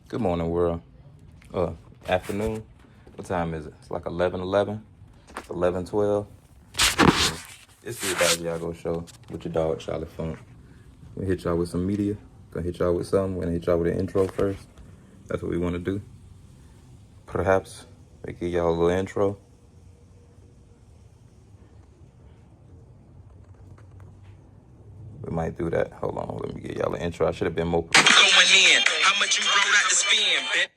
Good morning, world. Afternoon. What time is it? It's like 11:11. It's 11:12. It's the EDAGIAGO Show with your dog, Charli Funk. We hit y'all with some media. Gonna hit y'all with something. We're gonna hit y'all with an intro first. That's what we want to do. Perhaps we give y'all a little intro. We might do that. Hold on, let me give y'all an intro. I should have been more. Going in, how much you wrote out to spend, bet?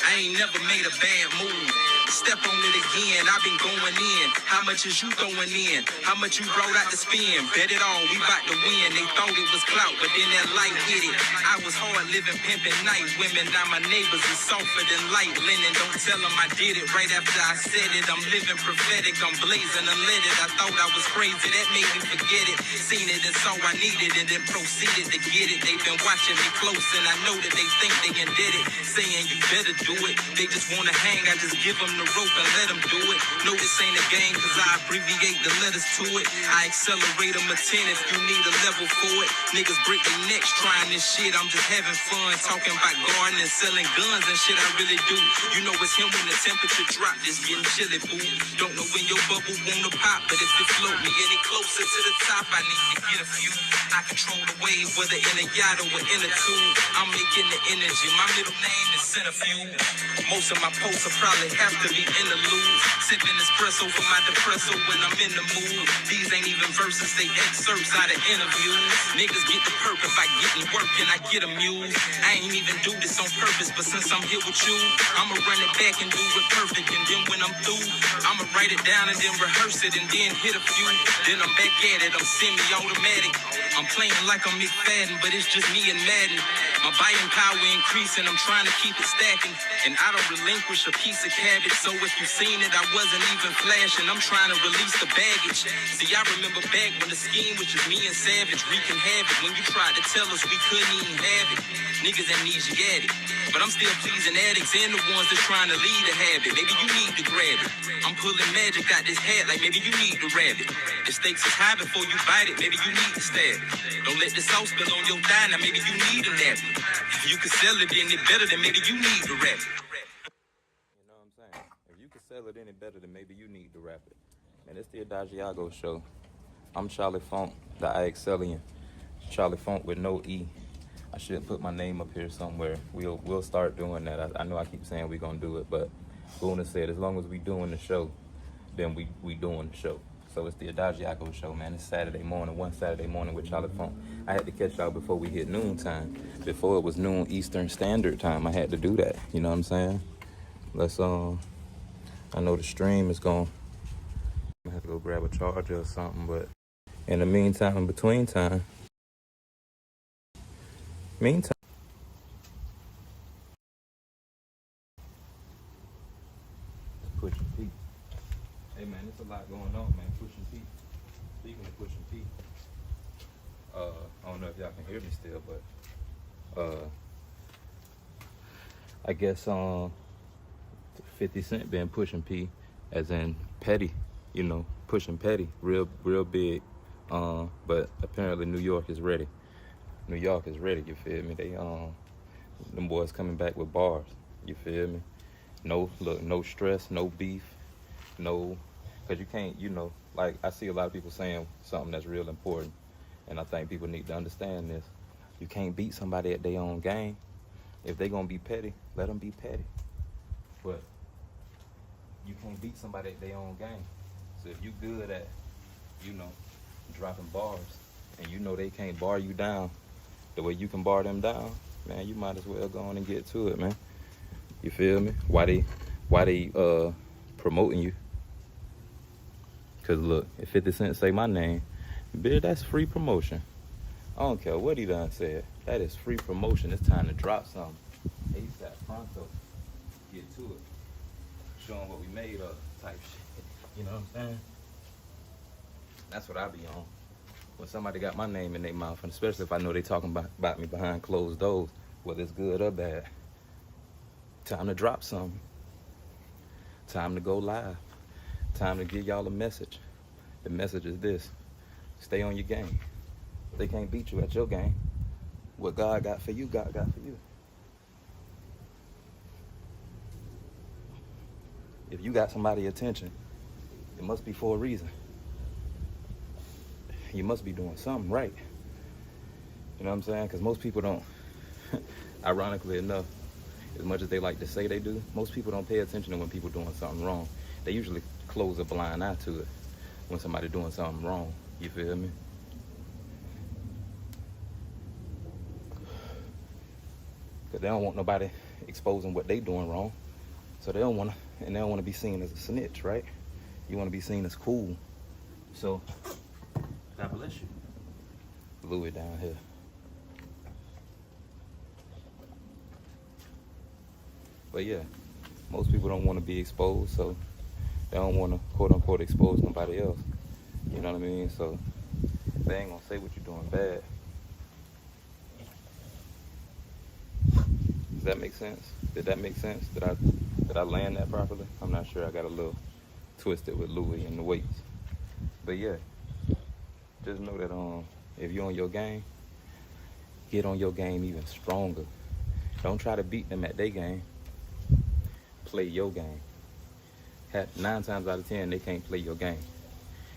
I ain't never made a bad move. Step on it again, I've been going in. How much is you throwing in? How much you wrote out to spend? Bet it all, we bout to win. They thought it was clout, but then that light hit it. I was hard living, pimping night women. Now my neighbors is softer than light linen. Don't tell them I did it right after I said it. I'm living prophetic, I'm blazing unleaded. I thought I was crazy, that made me forget it. Seen it and saw I needed it and proceeded to get it. They've been watching me close and I know that they think they can did it. Saying you better do it. They just wanna hang, I just give them the rope and let them do it. No, this ain't a game, cause I abbreviate the letters to it. I accelerate them a 10 if you need a level for it. Niggas break their necks trying this shit, I'm just having fun. Talking about gardening, selling guns and shit, I really do. You know it's him when the temperature drop, just getting chilly, boo. Don't know when your bubble wanna pop, but if it float me any closer to the top, I need to get a few. I control the wave, whether in a yacht or in a tube. I'm making the energy, my middle name is Centrifuge. Most of my posts will probably have to be interludes. Sipping espresso for my depresso when I'm in the mood. These ain't even verses, they excerpts out of interviews. Niggas get the perk if I get in work and I get amused. I ain't even do this on purpose, but since I'm here with you, I'ma run it back and do it perfect. And then when I'm through, I'ma write it down and then rehearse it and then hit a few. Then I'm back at it, I'm semi-automatic. I'm playing like I'm McFadden, but it's just me and Madden. My buying power increasing, I'm trying to keep it stacking. And I don't relinquish a piece of cabbage, so if you seen it, I wasn't even flashing. I'm trying to release the baggage. See, I remember back when the scheme was just me and Savage wreaking havoc. When you tried to tell us we couldn't even have it. Niggas amnesiac. But I'm still pleasing addicts and the ones that's trying to lead a habit. Maybe you need to grab it. I'm pulling magic out this hat like maybe you need to grab it. The stakes is high before you bite it, maybe you need to stab it. Don't let the sauce spill on your thigh, now maybe you need a napkin. If you can sell it any better, then maybe you need to rap it. You know what I'm saying? If you can sell it any better, then maybe you need to rap it. And it's the EDAGIAGO Show. I'm Charli Funk, the IXLian. Charli Funk with no E. I should put my name up here somewhere. We'll start doing that. I know I keep saying we're gonna do it, but Boona said as long as we doing the show, then we doing the show. So it's the EDAGIAGO Show, man. It's Saturday morning, one Saturday morning with Charli Funk. I had to catch y'all before we hit noontime. Before it was noon Eastern Standard Time, I had to do that. You know what I'm saying? Let's I know the stream is gonna. I have to go grab a charger or something, but in the meantime, in between time. Pushing P. Hey man, there's a lot going on, man. Pushing P. Speaking of pushing P, I don't know if y'all can hear me still, but I guess 50 Cent been pushing P, as in petty, you know, pushing petty, real big. But apparently New York is ready. New York is ready. You feel me? They them boys coming back with bars. You feel me? No stress, no beef, no, because you can't, you know, like I see a lot of people saying something that's real important, and I think people need to understand this. You can't beat somebody at their own game. If they gonna be petty, let them be petty. But you can't beat somebody at their own game. So if you good at, you know, dropping bars, and you know they can't bar you down the way you can bar them down, man, you might as well go on and get to it, man. You feel me? Why they promoting you? Cause look, if 50 Cent say my name, bitch, that's free promotion. I don't care what he done said. That is free promotion. It's time to drop something. ASAP, pronto. Get to it. Show 'em what we made of type shit. You know what I'm saying? That's what I be on. When somebody got my name in their mouth, and especially if I know they talking about me behind closed doors, whether it's good or bad. Time to drop something. Time to go live. Time to give y'all a message. The message is this: stay on your game. They can't beat you at your game. What God got for you, God got for you. If you got somebody's attention, it must be for a reason. You must be doing something right. You know what I'm saying? Because most people don't, ironically enough, as much as they like to say they do, most people don't pay attention to when people doing something wrong. They usually close a blind eye to it when somebody doing something wrong. You feel me? Because they don't want nobody exposing what they doing wrong. So they don't want to, and they don't want to be seen as a snitch, right? You want to be seen as cool. So, God bless you. Louis down here. But yeah, most people don't want to be exposed, so they don't want to quote unquote expose nobody else. You know what I mean? So they ain't gonna say what you're doing bad. Does that make sense? Did that make sense? Did I land that properly? I'm not sure. I got a little twisted with Louis and the weights. But yeah, just know that if you're on your game, get on your game even stronger. Don't try to beat them at their game. Play your game. 9 times out of 10, they can't play your game.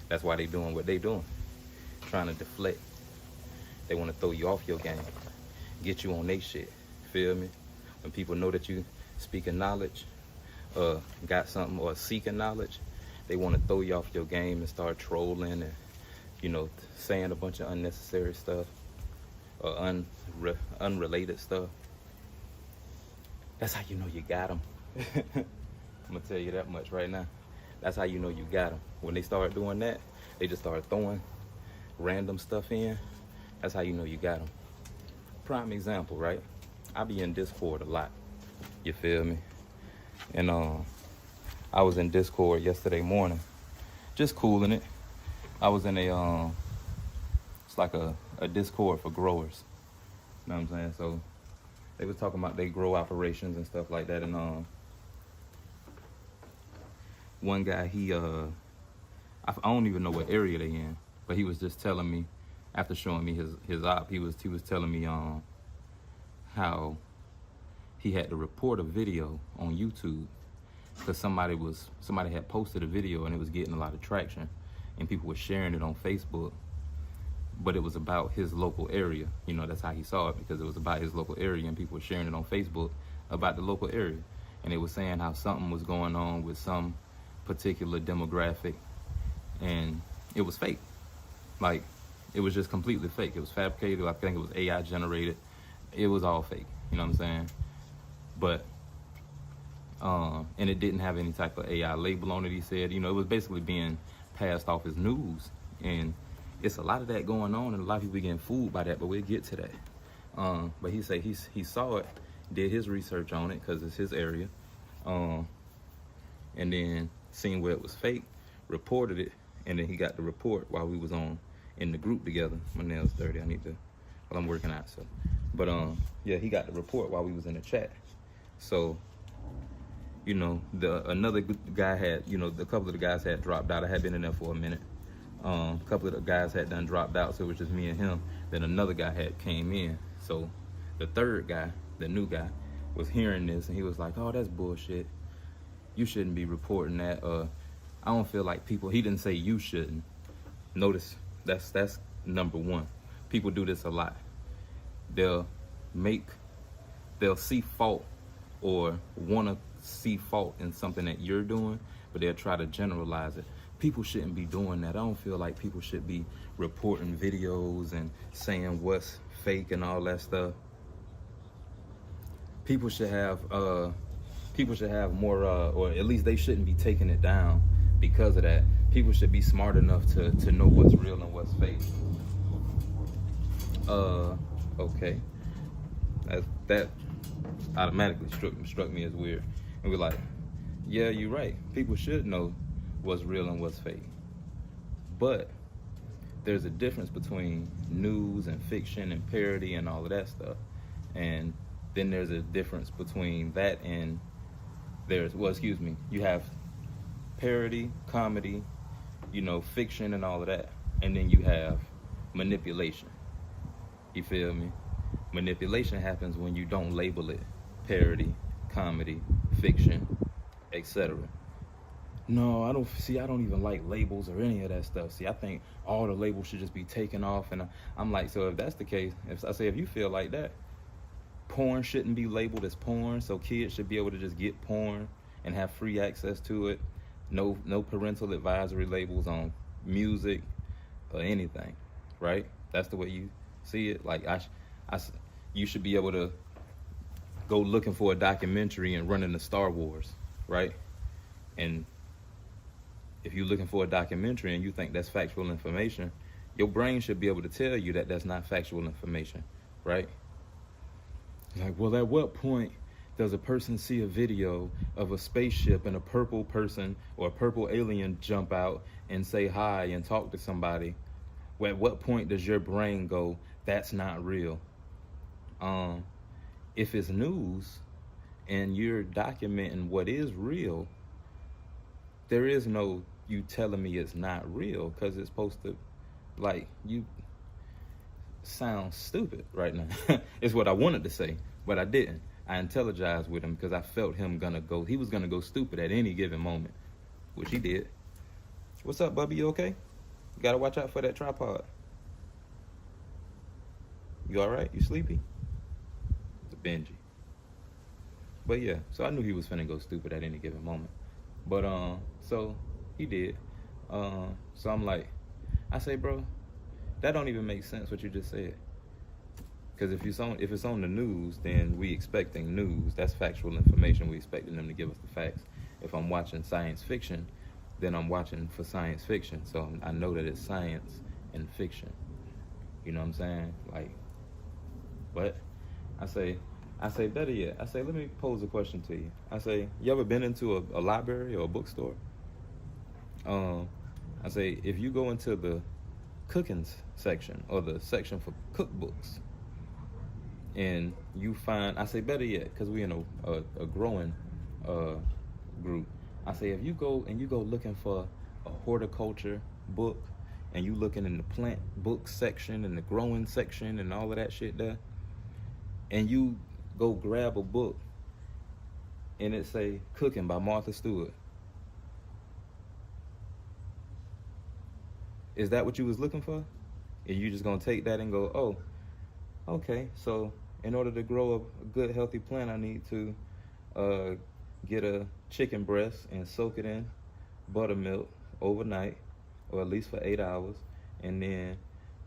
That's why they doing what they doing. Trying to deflect. They want to throw you off your game. Get you on their shit. Feel me? When people know that you speaking knowledge, got something, or seeking knowledge, they want to throw you off your game and start trolling and, you know, saying a bunch of unnecessary stuff or unrelated stuff. That's how you know you got them. I'm gonna tell you that much right now. That's how you know you got them. When they start doing that, they just start throwing random stuff in. That's how you know you got them. Prime example, right? I be in Discord a lot. You feel me? And I was in Discord yesterday morning, just cooling it. I was in it's like a Discord for growers. You know what I'm saying? So they was talking about they grow operations and stuff like that. And one guy, I don't even know what area they in, but he was just telling me, after showing me his op, he was telling me how he had to report a video on YouTube because somebody had posted a video and it was getting a lot of traction and people were sharing it on Facebook, but it was about his local area. You know, that's how he saw it, because it was about his local area and people were sharing it on Facebook about the local area. And it was saying how something was going on with some particular demographic and it was fake. Like, it was just completely fake. It was fabricated. I think it was AI generated. It was all fake. You know what I'm saying? But, and it didn't have any type of AI label on it, he said. You know, it was basically being passed off as news. And it's a lot of that going on, and a lot of people getting fooled by that, but we'll get to that. But he said he saw it, did his research on it, because it's his area, and then seen where it was fake, reported it, and then he got the report while we was in the group together. My nail's dirty, I'm working out, so. But yeah, he got the report while we was in the chat. So, you know, another guy had, you know, a couple of the guys had dropped out. I had been in there for a minute. A couple of the guys had done dropped out, so it was just me and him. Then another guy had came in. So the third guy, the new guy, was hearing this and he was like, "Oh, that's bullshit. You shouldn't be reporting that. I don't feel like people," he didn't say you shouldn't. Notice that's number one. People do this a lot. They'll see fault or want to see fault in something that you're doing, but they'll try to generalize it. People shouldn't be doing that. I don't feel like people should be reporting videos and saying what's fake and all that stuff. People should have more, or at least they shouldn't be taking it down because of that. People should be smart enough to know what's real and what's fake. Okay. That automatically struck me as weird. And we're like, yeah, you're right. People should know what's real and what's fake. But there's a difference between news and fiction and parody and all of that stuff. And then there's a difference between that and you have parody, comedy, you know, fiction and all of that. And then you have manipulation. You feel me? Manipulation happens when you don't label it parody, comedy, fiction, etc. No, I don't even like labels or any of that stuff. See, I think all the labels should just be taken off. And I'm like, so if that's the case, if you feel like that, porn shouldn't be labeled as porn, so kids should be able to just get porn and have free access to it. No parental advisory labels on music or anything, right? That's the way you see it. Like you should be able to go looking for a documentary and run into Star Wars, right? And if you're looking for a documentary and you think that's factual information, your brain should be able to tell you that that's not factual information, right? Like, well, at what point does a person see a video of a spaceship and a purple person or a purple alien jump out and say hi and talk to somebody? Well, at what point does your brain go, that's not real? If it's news and you're documenting what is real, there is no you telling me it's not real, because it's supposed to, like, you sound stupid right now. It's what I wanted to say, but I didn't. I intelligized with him because I felt he was gonna go stupid at any given moment, which he did. What's up, Bubby? You okay? You gotta watch out for that tripod. You all right? You sleepy? It's Benji. But yeah, so I knew he was finna go stupid at any given moment. But so he did. So I'm like, I say, bro, that don't even make sense what you just said. Because if it's on the news, then we expecting news. That's factual information. We expecting them to give us the facts. If I'm watching science fiction, then I'm watching for science fiction. So I know that it's science and fiction. You know what I'm saying? Like, but I say better yet. I say, let me pose a question to you. I say, you ever been into a library or a bookstore? I say, if you go into the cooking section or the section for cookbooks, and you find, I say better yet, because we in a growing group. I say, if you go looking for a horticulture book, and you looking in the plant book section and the growing section and all of that shit there, and you go grab a book and it say Cooking by Martha Stewart, is that what you was looking for? And you just gonna take that and go, oh, okay, so in order to grow a good healthy plant, I need to get a chicken breast and soak it in buttermilk overnight, or at least for 8 hours, and then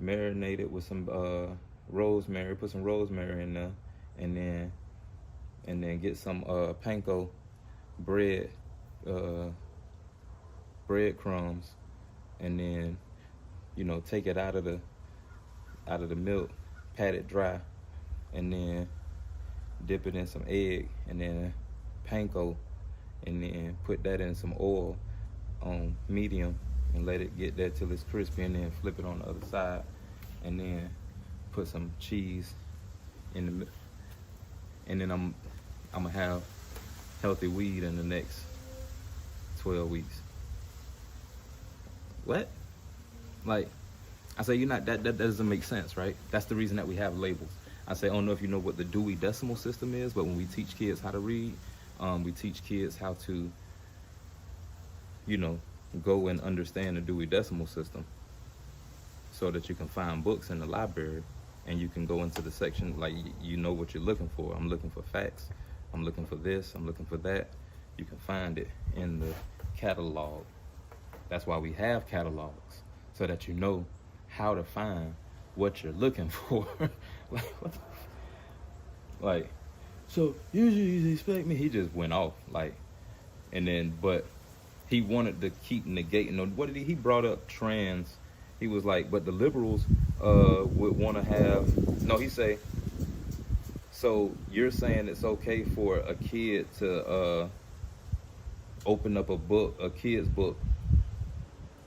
marinate it with some rosemary, put some rosemary in there, and then get some panko bread, breadcrumbs, and then, you know, take it out of the milk, pat it dry, and then dip it in some egg, and then panko, and then put that in some oil on medium and let it get there till it's crispy, and then flip it on the other side, and then put some cheese in the middle, and then I'm gonna have healthy weed in the next 12 weeks. What? Like, I say, that doesn't make sense, right? That's the reason that we have labels. I say, I don't know if you know what the Dewey Decimal System is, but when we teach kids how to read, we teach kids how to, you know, go and understand the Dewey Decimal System, so that you can find books in the library and you can go into the section, like, you know what you're looking for. I'm looking for facts, I'm looking for this, I'm looking for that. You can find it in the catalog. That's why we have catalogs, so that you know how to find what you're looking for. Like, what the like, so usually you expect me, he just went off, like, and then, but he wanted to keep negating, what did he brought up trans. He was like, but the liberals would want to have, no, he say, so you're saying it's okay for a kid to open up a kid's book,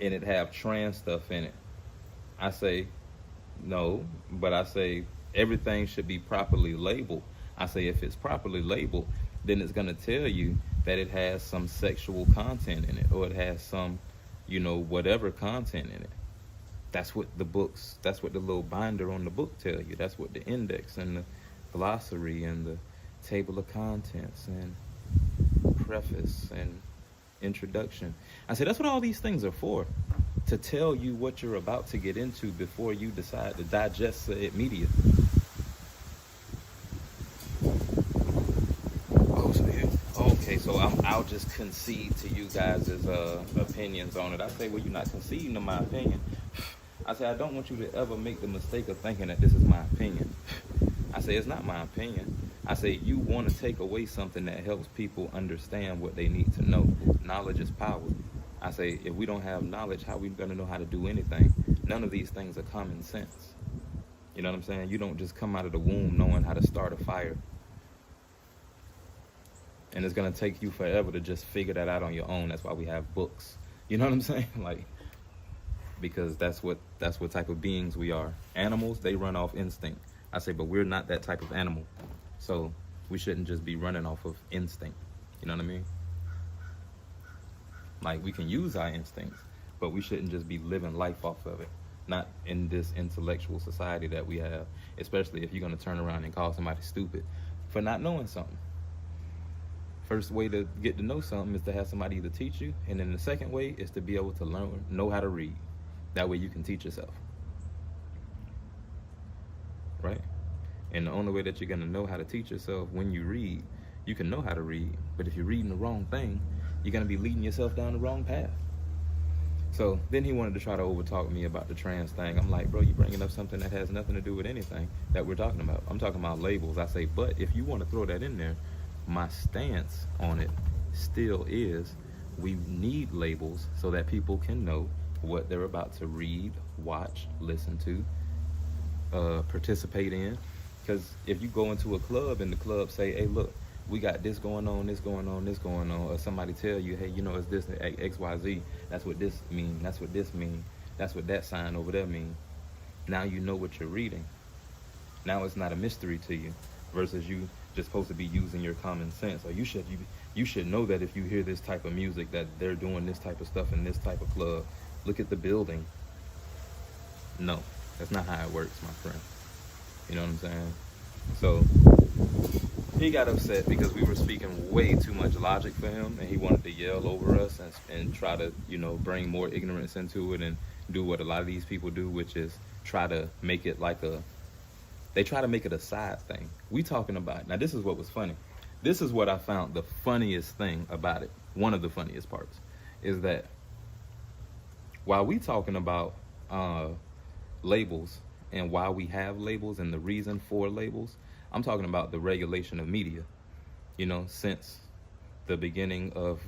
and it have trans stuff in it. I say, no, but I say everything should be properly labeled. I say, if it's properly labeled, then it's gonna tell you that it has some sexual content in it, or it has some, you know, whatever content in it. that's what the books, that's what the little binder on the book tell you. That's what the index and the glossary and the table of contents and preface and introduction. I say that's what all these things are for, to tell you what you're about to get into before you decide to digest said media. Oh, so yeah. Okay, so I'll just concede to you guys' opinions on it. I say, well, you're not conceding to my opinion. I say, I don't want you to ever make the mistake of thinking that this is my opinion. I say, it's not my opinion. I say, you want to take away something that helps people understand what they need to know. Knowledge is power. I say, if we don't have knowledge, how are we going to know how to do anything? None of these things are common sense. You know what I'm saying? You don't just come out of the womb knowing how to start a fire. And it's going to take you forever to just figure that out on your own. That's why we have books. You know what I'm saying? Like, because that's what type of beings we are. Animals, they run off instinct. I say, but we're not that type of animal. So we shouldn't just be running off of instinct. You know what I mean? Like, we can use our instincts, but we shouldn't just be living life off of it. Not in this intellectual society that we have, especially if you're going to turn around and call somebody stupid for not knowing something. First way to get to know something is to have somebody either teach you, and then the second way is to be able to know how to read. That way you can teach yourself. Right? And the only way that you're going to know how to teach yourself when you read, you can know how to read, but if you're reading the wrong thing, you're going to be leading yourself down the wrong path. So then he wanted to try to overtalk me about the trans thing. I'm like, bro, you're bringing up something that has nothing to do with anything that we're talking about. I'm talking about labels. I say, but if you want to throw that in there, my stance on it still is we need labels so that people can know what they're about to read, watch, listen to, participate in. Because if you go into a club and the club say, hey, look, we got this going on, this going on, this going on, or somebody tell you, hey, you know, it's this X, Y, Z, that's what this means, that's what this means, that's what that sign over there means. Now you know what you're reading. Now it's not a mystery to you, versus you just supposed to be using your common sense. Or you should know that if you hear this type of music that they're doing this type of stuff in this type of club. Look at the building. No, that's not how it works, my friend. You know what I'm saying? So he got upset because we were speaking way too much logic for him, and he wanted to yell over us and try to, you know, bring more ignorance into it and do what a lot of these people do, which is try to make it like they try to make it a side thing. We talking about, now this is what was funny. This is what I found the funniest thing about it. One of the funniest parts is that while we talking about labels and why we have labels and the reason for labels, I'm talking about the regulation of media. You know, since the beginning of,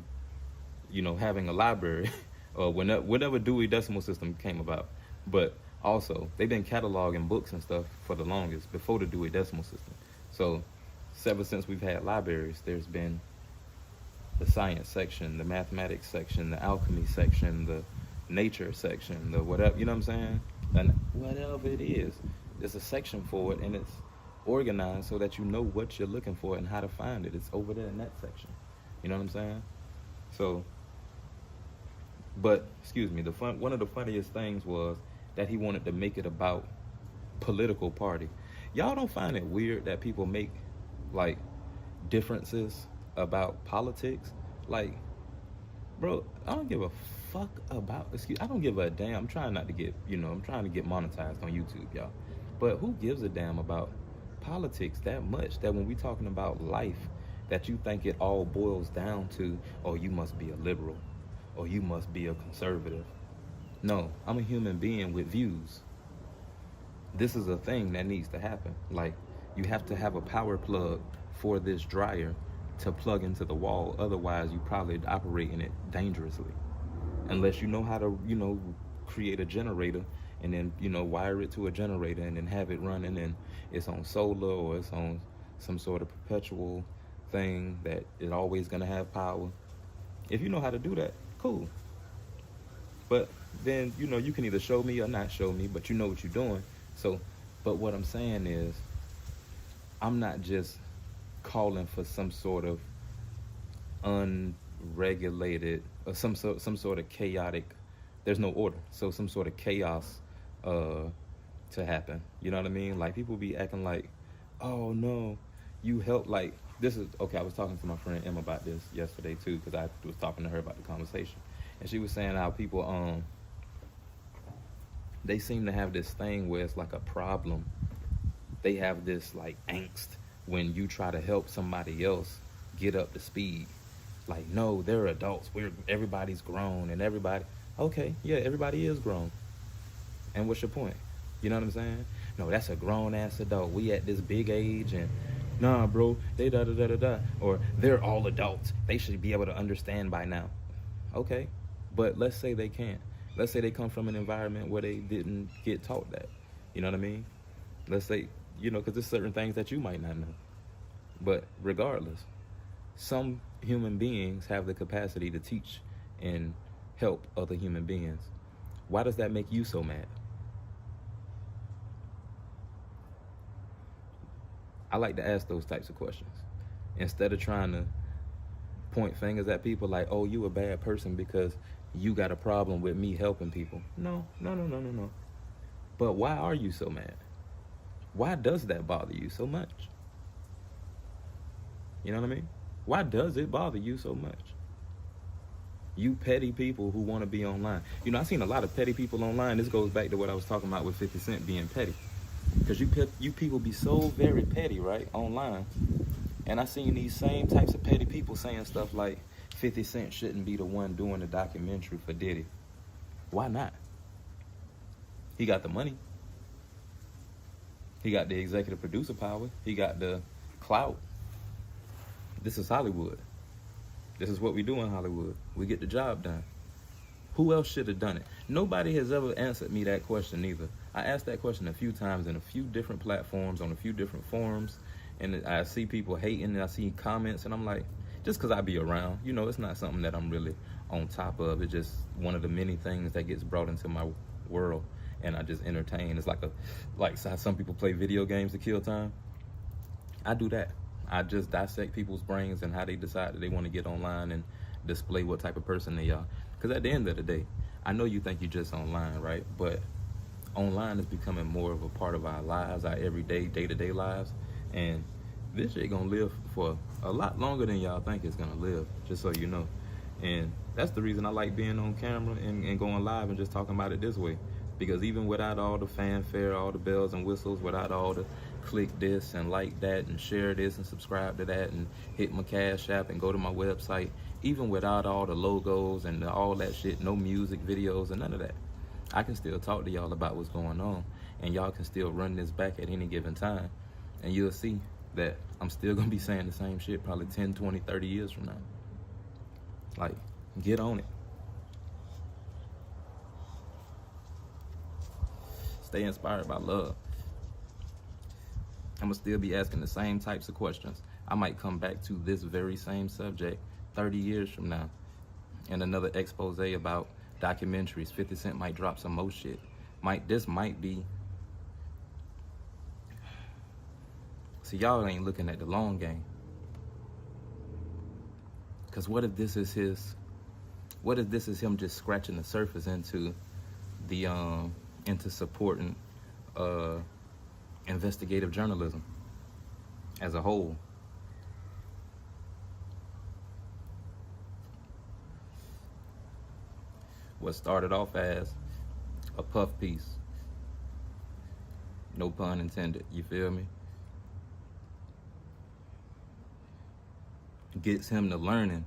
you know, having a library or whenever Dewey Decimal System came about. But also, they've been cataloging books and stuff for the longest, before the Dewey Decimal System. So, ever since we've had libraries, there's been the science section, the mathematics section, the alchemy section, the nature section, the whatever, you know what I'm saying? And whatever it is, there's a section for it, and it's organized so that you know what you're looking for and how to find it. It's over there in that section. You know what I'm saying? So, but, excuse me, one of the funniest things was that he wanted to make it about political party. Y'all don't find it weird that people make, like, differences about politics? Like, bro, I don't give a fuck about, I don't give a damn. I'm trying not to get, I'm trying to get monetized on YouTube, y'all. But who gives a damn about politics that much that when we talking about life, that you think it all boils down to, oh, you must be a liberal, or you must be a conservative. No, I'm a human being with views. This is a thing that needs to happen. Like, you have to have a power plug for this dryer to plug into the wall. Otherwise, you probably operating it dangerously. Unless you know how to, create a generator and then, wire it to a generator and then have it running and it's on solar or it's on some sort of perpetual thing that is always going to have power. If you know how to do that, cool. But then, you can either show me or not show me, but you know what you're doing. So, but what I'm saying is, I'm not just calling for some sort of unregulated or some sort of chaotic, there's no order. So some sort of chaos to happen. You know what I mean? Like people be acting like, oh no, you help. Like this is okay. I was talking to my friend Emma about this yesterday too, because I was talking to her about the conversation, and she was saying how people they seem to have this thing where it's like a problem. They have this like angst when you try to help somebody else get up to speed. Like, no, they're adults. Everybody's grown and everybody. Okay, yeah, everybody is grown. And what's your point? You know what I'm saying? No, that's a grown ass adult. We at this big age and nah, bro, they da da da da da. Or they're all adults. They should be able to understand by now. Okay, but let's say they can't. Let's say they come from an environment where they didn't get taught that. You know what I mean? Let's say, you know, because there's certain things that you might not know. But regardless, some human beings have the capacity to teach and help other human beings. Why does that make you so mad? I like to ask those types of questions instead of trying to point fingers at people like, oh, you a bad person because you got a problem with me helping people. No. But why are you so mad? Why does that bother you so much? You know what I mean? Why does it bother you so much? You petty people who want to be online. You know, I've seen a lot of petty people online. This goes back to what I was talking about with 50 Cent being petty. Because you people be so very petty, right, online. And I seen these same types of petty people saying stuff like 50 Cent shouldn't be the one doing the documentary for Diddy. Why not? He got the money. He got the executive producer power. He got the clout. This is Hollywood. This is what we do in Hollywood. We get the job done. Who else should have done it? Nobody has ever answered me that question either. I asked that question a few times in a few different platforms, on a few different forums, and I see people hating, and I see comments, and I'm like, just because I be around, you know, it's not something that I'm really on top of. It's just one of the many things that gets brought into my world, and I just entertain. It's like how some people play video games to kill time. I do that. I just dissect people's brains and how they decide that they want to get online and display what type of person they are. Because at the end of the day, I know you think you're just online, right? But online is becoming more of a part of our lives, our everyday, day-to-day lives. And this shit gonna live for a lot longer than y'all think it's gonna live, just so you know. And that's the reason I like being on camera and going live and just talking about it this way. Because even without all the fanfare, all the bells and whistles, without all the click this and like that and share this and subscribe to that and hit my Cash App and go to my website, even without all the logos and all that shit, no music videos and none of that, I can still talk to y'all about what's going on, and y'all can still run this back at any given time, and you'll see that I'm still gonna be saying the same shit probably 10, 20, 30 years from now. Like, get on it. Stay inspired by love. I'm gonna still be asking the same types of questions. I might come back to this very same subject 30 years from now and another expose about documentaries. 50 Cent might drop some more shit. This might be. See, y'all ain't looking at the long game. Because what if this is him just scratching the surface into the into supporting investigative journalism as a whole? What started off as a puff piece, no pun intended, you feel me, gets him to learning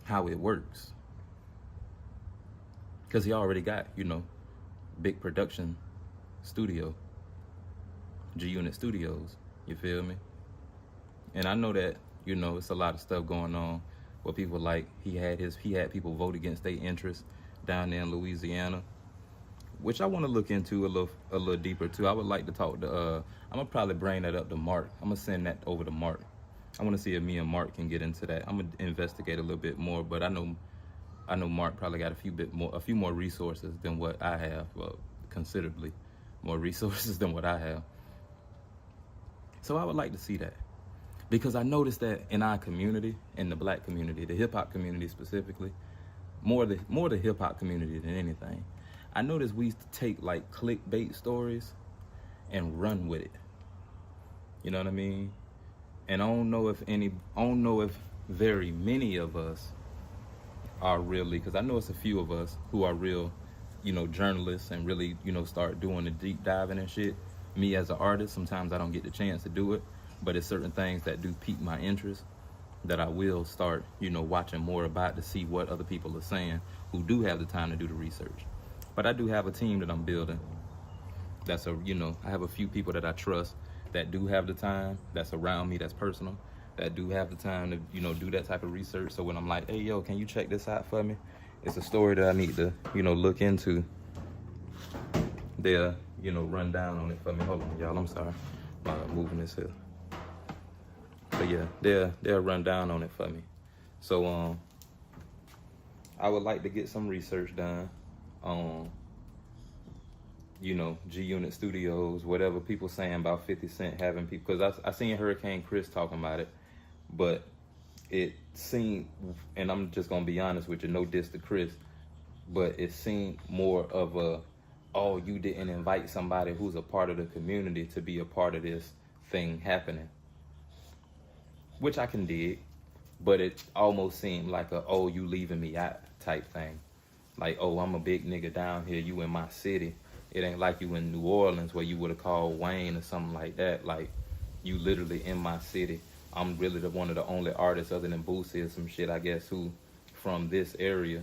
how it works. Because he already got, you know, big production studio, G-Unit Studios, you feel me? And I know that, you know, it's a lot of stuff going on where people like, he had people vote against their interests down there in Louisiana, which I want to look into a little deeper too. I would like to talk to, I'm gonna probably bring that up to Mark. I'm gonna send that over to Mark. I want to see if me and Mark can get into that. I'm gonna investigate a little bit more, but I know Mark probably got a few more resources than what I have. Well, considerably more resources than what I have. So I would like to see that, because I noticed that in our community, in the black community, the hip hop community specifically, more the hip hop community than anything, I noticed we used to take like clickbait stories and run with it. You know what I mean? And I don't know if very many of us are really, because I know it's a few of us who are real, journalists and really, start doing the deep diving and shit. Me as an artist, sometimes I don't get the chance to do it, but it's certain things that do pique my interest that I will start, watching more about to see what other people are saying who do have the time to do the research. But I do have a team that I'm building. I have a few people that I trust that do have the time, that's around me, that's personal, that do have the time to, do that type of research. So when I'm like, hey, yo, can you check this out for me? It's a story that I need to, look into. They'll, run down on it for me. Hold on, y'all, I'm sorry. I'm moving this here. But yeah, they'll run down on it for me. So I would like to get some research done on, G-Unit Studios, whatever people saying about 50 Cent having people, because I seen Hurricane Chris talking about it, but it seemed, and I'm just gonna be honest with you, no diss to Chris, but it seemed more of a, oh, you didn't invite somebody who's a part of the community to be a part of this thing happening, which I can dig, but it almost seemed like a, oh, you leaving me out type thing. Like, oh, I'm a big nigga down here, you in my city. It ain't like you in New Orleans where you would have called Wayne or something like that. Like, you literally in my city. I'm really one of the only artists other than Boosie or some shit, I guess, who from this area.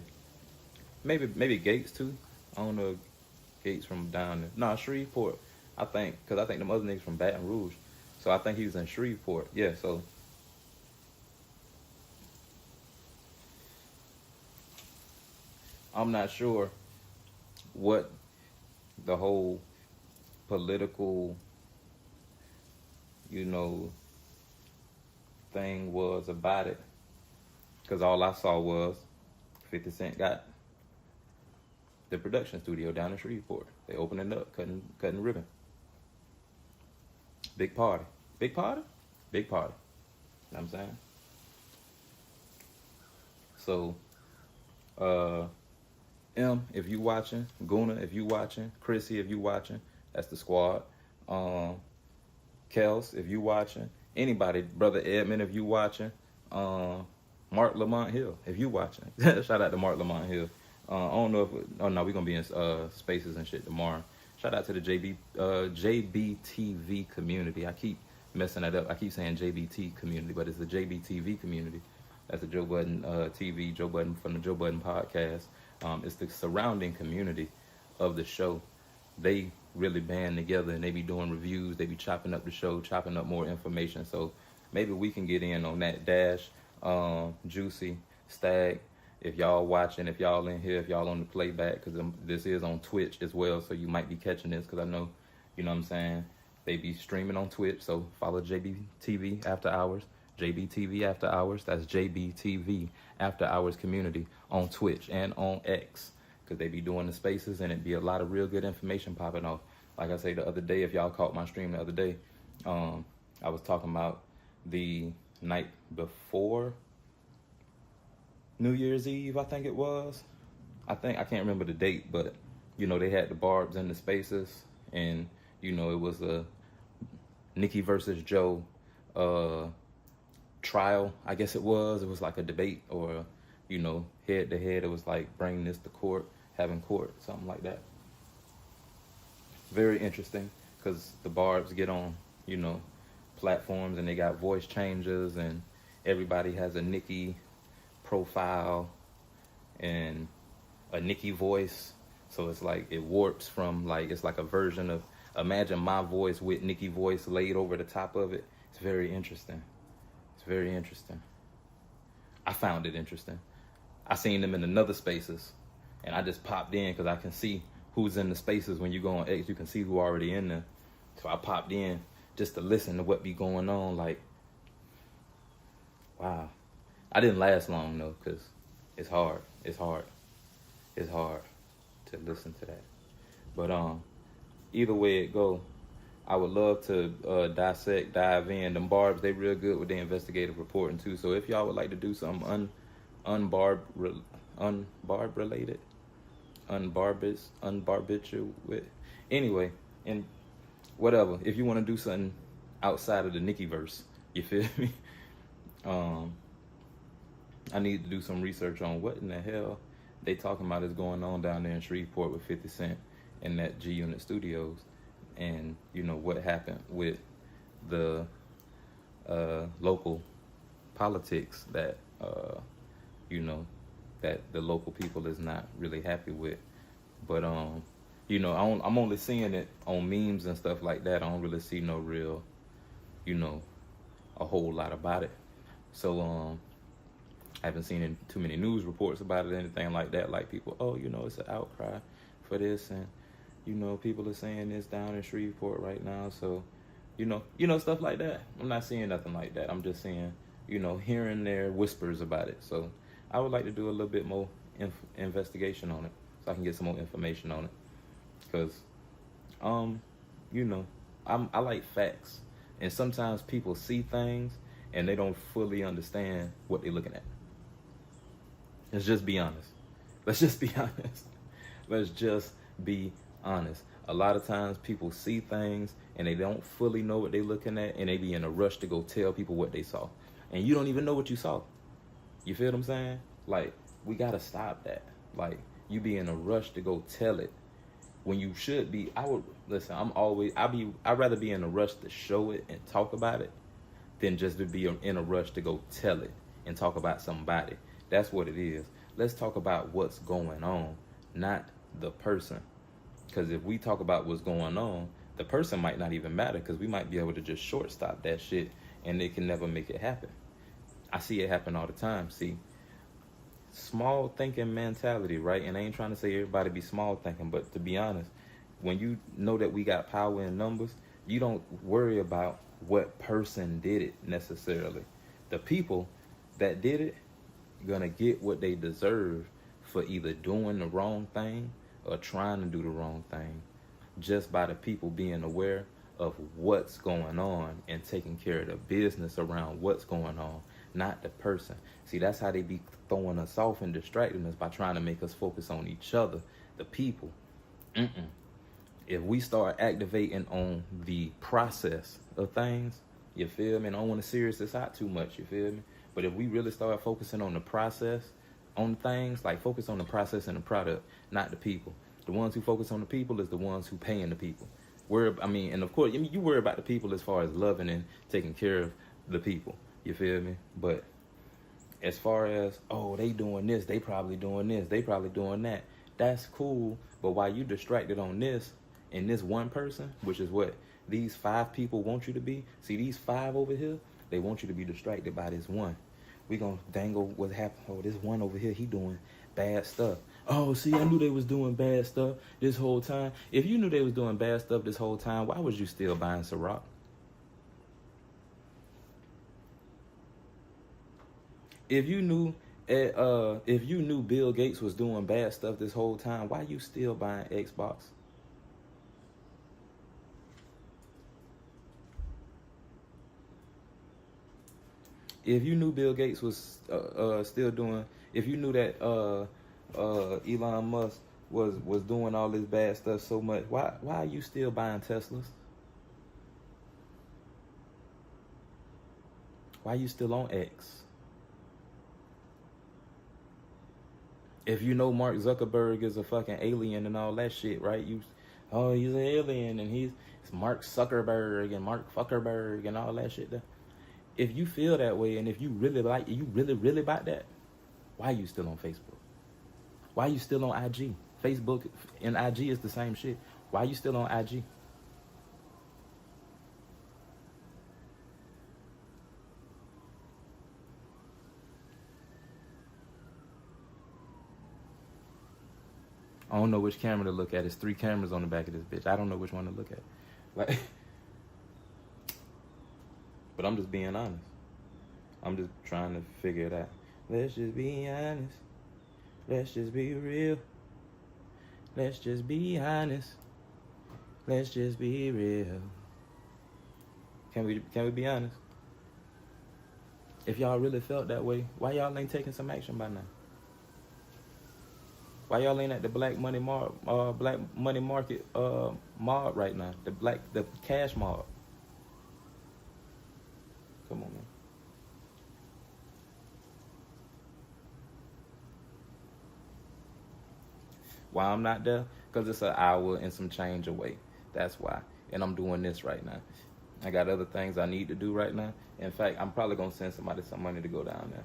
Maybe Gates too. I don't know if Gates from down there. Nah, Shreveport, I think, because I think them other niggas from Baton Rouge. So I think he was in Shreveport. Yeah, so I'm not sure what the whole political, thing was about it. Because all I saw was 50 Cent got the production studio down in Shreveport. They opened it up, cutting ribbon. Big party. Big party? Big party. You know what I'm saying? So, M, if you watching, Guna, if you watching, Chrissy, if you watching, that's the squad. Kels, if you watching, anybody, Brother Edmund, if you watching, Mark Lamont Hill, if you watching. Shout out to Mark Lamont Hill. I don't know if, we're gonna be in spaces and shit tomorrow. Shout out to the JBTV community. I keep messing that up. I keep saying JBT community, but it's the JBTV community. That's the Joe Budden TV, Joe Budden from the Joe Budden podcast. It's the surrounding community of the show. They really band together and they be doing reviews. They be chopping up the show, chopping up more information. So maybe we can get in on that. Dash, Juicy, Stag, if y'all watching, if y'all in here, if y'all on the playback, because this is on Twitch as well, so you might be catching this, because I know, you know what I'm saying, they be streaming on Twitch. So follow JBTV After Hours. JBTV After Hours, that's JBTV After Hours community on Twitch and on X, because they be doing the spaces and it be a lot of real good information popping off. Like I say, the other day, if y'all caught my stream the other day, I was talking about the night before New Year's Eve, I think it was. I can't remember the date, but they had the barbs in the spaces, and it was a Nicki versus Joe trial, I guess it was. It was like a debate or, head to head. It was like bringing this to court, having court, something like that. Very interesting, because the barbs get on, platforms and they got voice changes and everybody has a Nicki profile and a Nicki voice. So it's like it warps from it's like a version of, imagine my voice with Nicki voice laid over the top of it. It's very interesting. Very interesting. I found it interesting. I seen them in another spaces, and I just popped in because I can see who's in the spaces. When you go on X, you can see who already in there. So I popped in just to listen to what be going on. Like, wow. I didn't last long though, because it's hard. It's hard to listen to that. But either way it go, I would love to dive in. Them barbs, they real good with their investigative reporting too. So if y'all would like to do something unbarb related, unbarbiturate. Anyway, and whatever. If you want to do something outside of the Nicki verse, you feel me? I need to do some research on what in the hell they talking about is going on down there in Shreveport with 50 Cent and that G Unit Studios, and you know what happened with the local politics that you know that the local people is not really happy with. But you know, I'm only seeing it on memes and stuff like that. I don't really see no real, you know, a whole lot about it. So I haven't seen too many news reports about it or anything like that. Like people, oh, you know, it's an outcry for this, and you know, people are saying this down in Shreveport right now. So, you know, stuff like that. I'm not seeing nothing like that. I'm just seeing, you know, hearing their whispers about it. So I would like to do a little bit more investigation on it, so I can get some more information on it. Cause, you know, I like facts, and sometimes people see things and they don't fully understand what they're looking at. Let's just be honest. Let's just be honest. Let's just be honest. A lot of times people see things and they don't fully know what they're looking at, and they be in a rush to go tell people what they saw. And you don't even know what you saw. You feel what I'm saying? Like, we gotta stop that. Like, you be in a rush to go tell it when you should be. I'd rather be in a rush to show it and talk about it than just to be in a rush to go tell it and talk about somebody. That's what it is. Let's talk about what's going on, not the person. Because if we talk about what's going on, the person might not even matter, because we might be able to just shortstop that shit and they can never make it happen. I see it happen all the time. See, small thinking mentality, right? And I ain't trying to say everybody be small thinking, but to be honest, when you know that we got power in numbers, you don't worry about what person did it necessarily. The people that did it gonna get what they deserve for either doing the wrong thing or trying to do the wrong thing, just by the people being aware of what's going on and taking care of the business around what's going on, not the person. See, that's how they be throwing us off and distracting us, by trying to make us focus on each other, the people. If we start activating on the process of things, you feel me? And I don't want to serious this out too much, you feel me? But if we really start focusing on the process, on things, like focus on the process and the product, not the people. The ones who focus on the people is the ones who paying the people. And of course, you worry about the people as far as loving and taking care of the people. You feel me? But as far as, oh, they doing this, they probably doing this, they probably doing that, that's cool. But while you distracted on this and this one person, which is what these 5 people want you to be, see these 5 over here, they want you to be distracted by this one. We gonna dangle what happened. Oh, this one over here, he doing bad stuff. Oh, see, I knew they was doing bad stuff this whole time. If you knew they was doing bad stuff this whole time, why was you still buying Ciroc? If you knew Bill Gates was doing bad stuff this whole time, why you still buying Xbox? If you knew Bill Gates was still doing, if you knew that Elon Musk was doing all this bad stuff so much, why are you still buying Teslas? Why are you still on X? If you know Mark Zuckerberg is a fucking alien and all that shit, right? He's an alien, and it's Mark Zuckerberg and Mark Fuckerberg and all that shit. If you feel that way, and if you really really about that, why are you still on Facebook? Why are you still on IG? Facebook and IG is the same shit. Why are you still on IG? I don't know which camera to look at. There's 3 cameras on the back of this bitch. I don't know which one to look at. Like, but I'm just being honest. I'm just trying to figure it out. Let's just be honest. Let's just be real. Let's just be honest. Let's just be real. Can we be honest? If y'all really felt that way, why y'all ain't taking some action by now? Why y'all ain't at the Black Money Market mob right now? The cash mob. Come on, man. Why I'm not there? Because it's an hour and some change away. That's why. And I'm doing this right now. I got other things I need to do right now. In fact, I'm probably going to send somebody some money to go down there.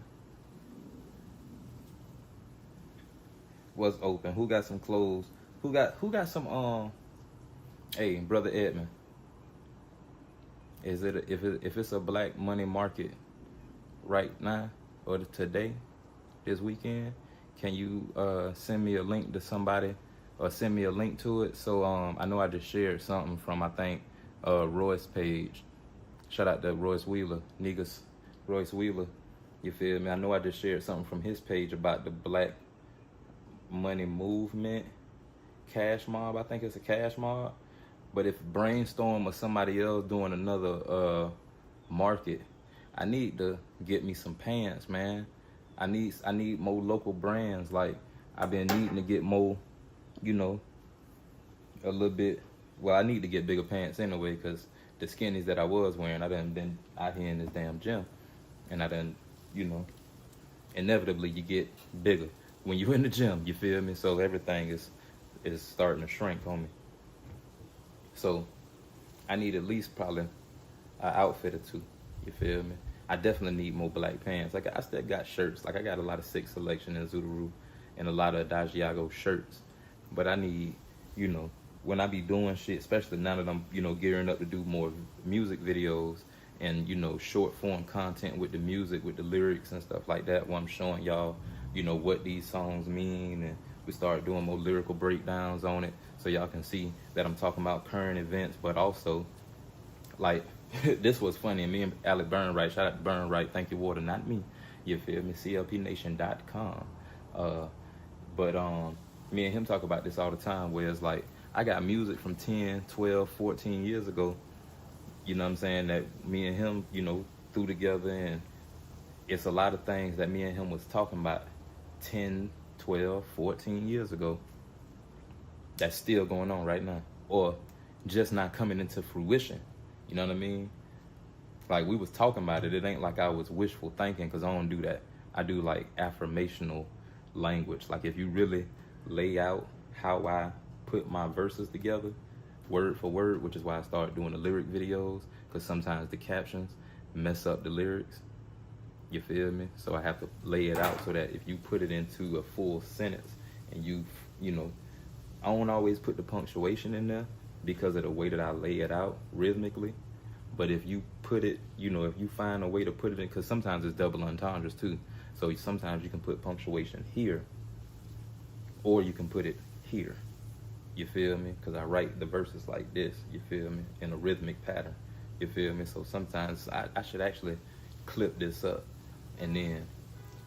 What's open? Who got some clothes? Who got some hey, brother Edmund. Is it if it's a Black Money Market right now or today, this weekend, can you send me a link to somebody or send me a link to it? So I know I just shared something from, I think, Royce page. Shout out to Royce Wheeler, niggas, Royce Wheeler. You feel me? I know I just shared something from his page about the Black Money Movement cash mob. I think it's a cash mob. But if Brainstorm or somebody else doing another market, I need to get me some pants, man. I need more local brands. Like, I've been needing to get more, you know, a little bit. Well, I need to get bigger pants anyway, because the skinnies that I was wearing, I done been out here in this damn gym. And I done, you know, inevitably you get bigger when you're in the gym, you feel me? So everything is starting to shrink on me. So I need at least probably an outfit or two, you feel me? I definitely need more black pants. Like, I still got shirts. Like, I got a lot of 6 selection in Zootaroo and a lot of EDAGIAGO shirts. But I need, you know, when I be doing shit, especially now that I'm, you know, gearing up to do more music videos and, you know, short form content with the music, with the lyrics and stuff like that, where I'm showing y'all, you know, what these songs mean, and we start doing more lyrical breakdowns on it so y'all can see that I'm talking about current events, but also, like, this was funny, and me and Alec Burnwright, shout out to Burnwright, thank you, Water, not me, you feel me, clpnation.com. But me and him talk about this all the time, where it's like, I got music from 10, 12, 14 years ago, you know what I'm saying, that me and him, you know, threw together, and it's a lot of things that me and him was talking about 10, 12, 14 years ago that's still going on right now, or just not coming into fruition. You know what I mean? Like, we was talking about it. It ain't like I was wishful thinking, because I don't do that. I do like affirmational language. Like, if you really lay out how I put my verses together, word for word, which is why I started doing the lyric videos, because sometimes the captions mess up the lyrics. You feel me? So I have to lay it out so that if you put it into a full sentence and you know, I don't always put the punctuation in there because of the way that I lay it out rhythmically. But if you put it, you know, if you find a way to put it in, because sometimes it's double entendres too. So sometimes you can put punctuation here, or you can put it here. You feel me? Because I write the verses like this, you feel me? In a rhythmic pattern, you feel me? So sometimes I should actually clip this up and then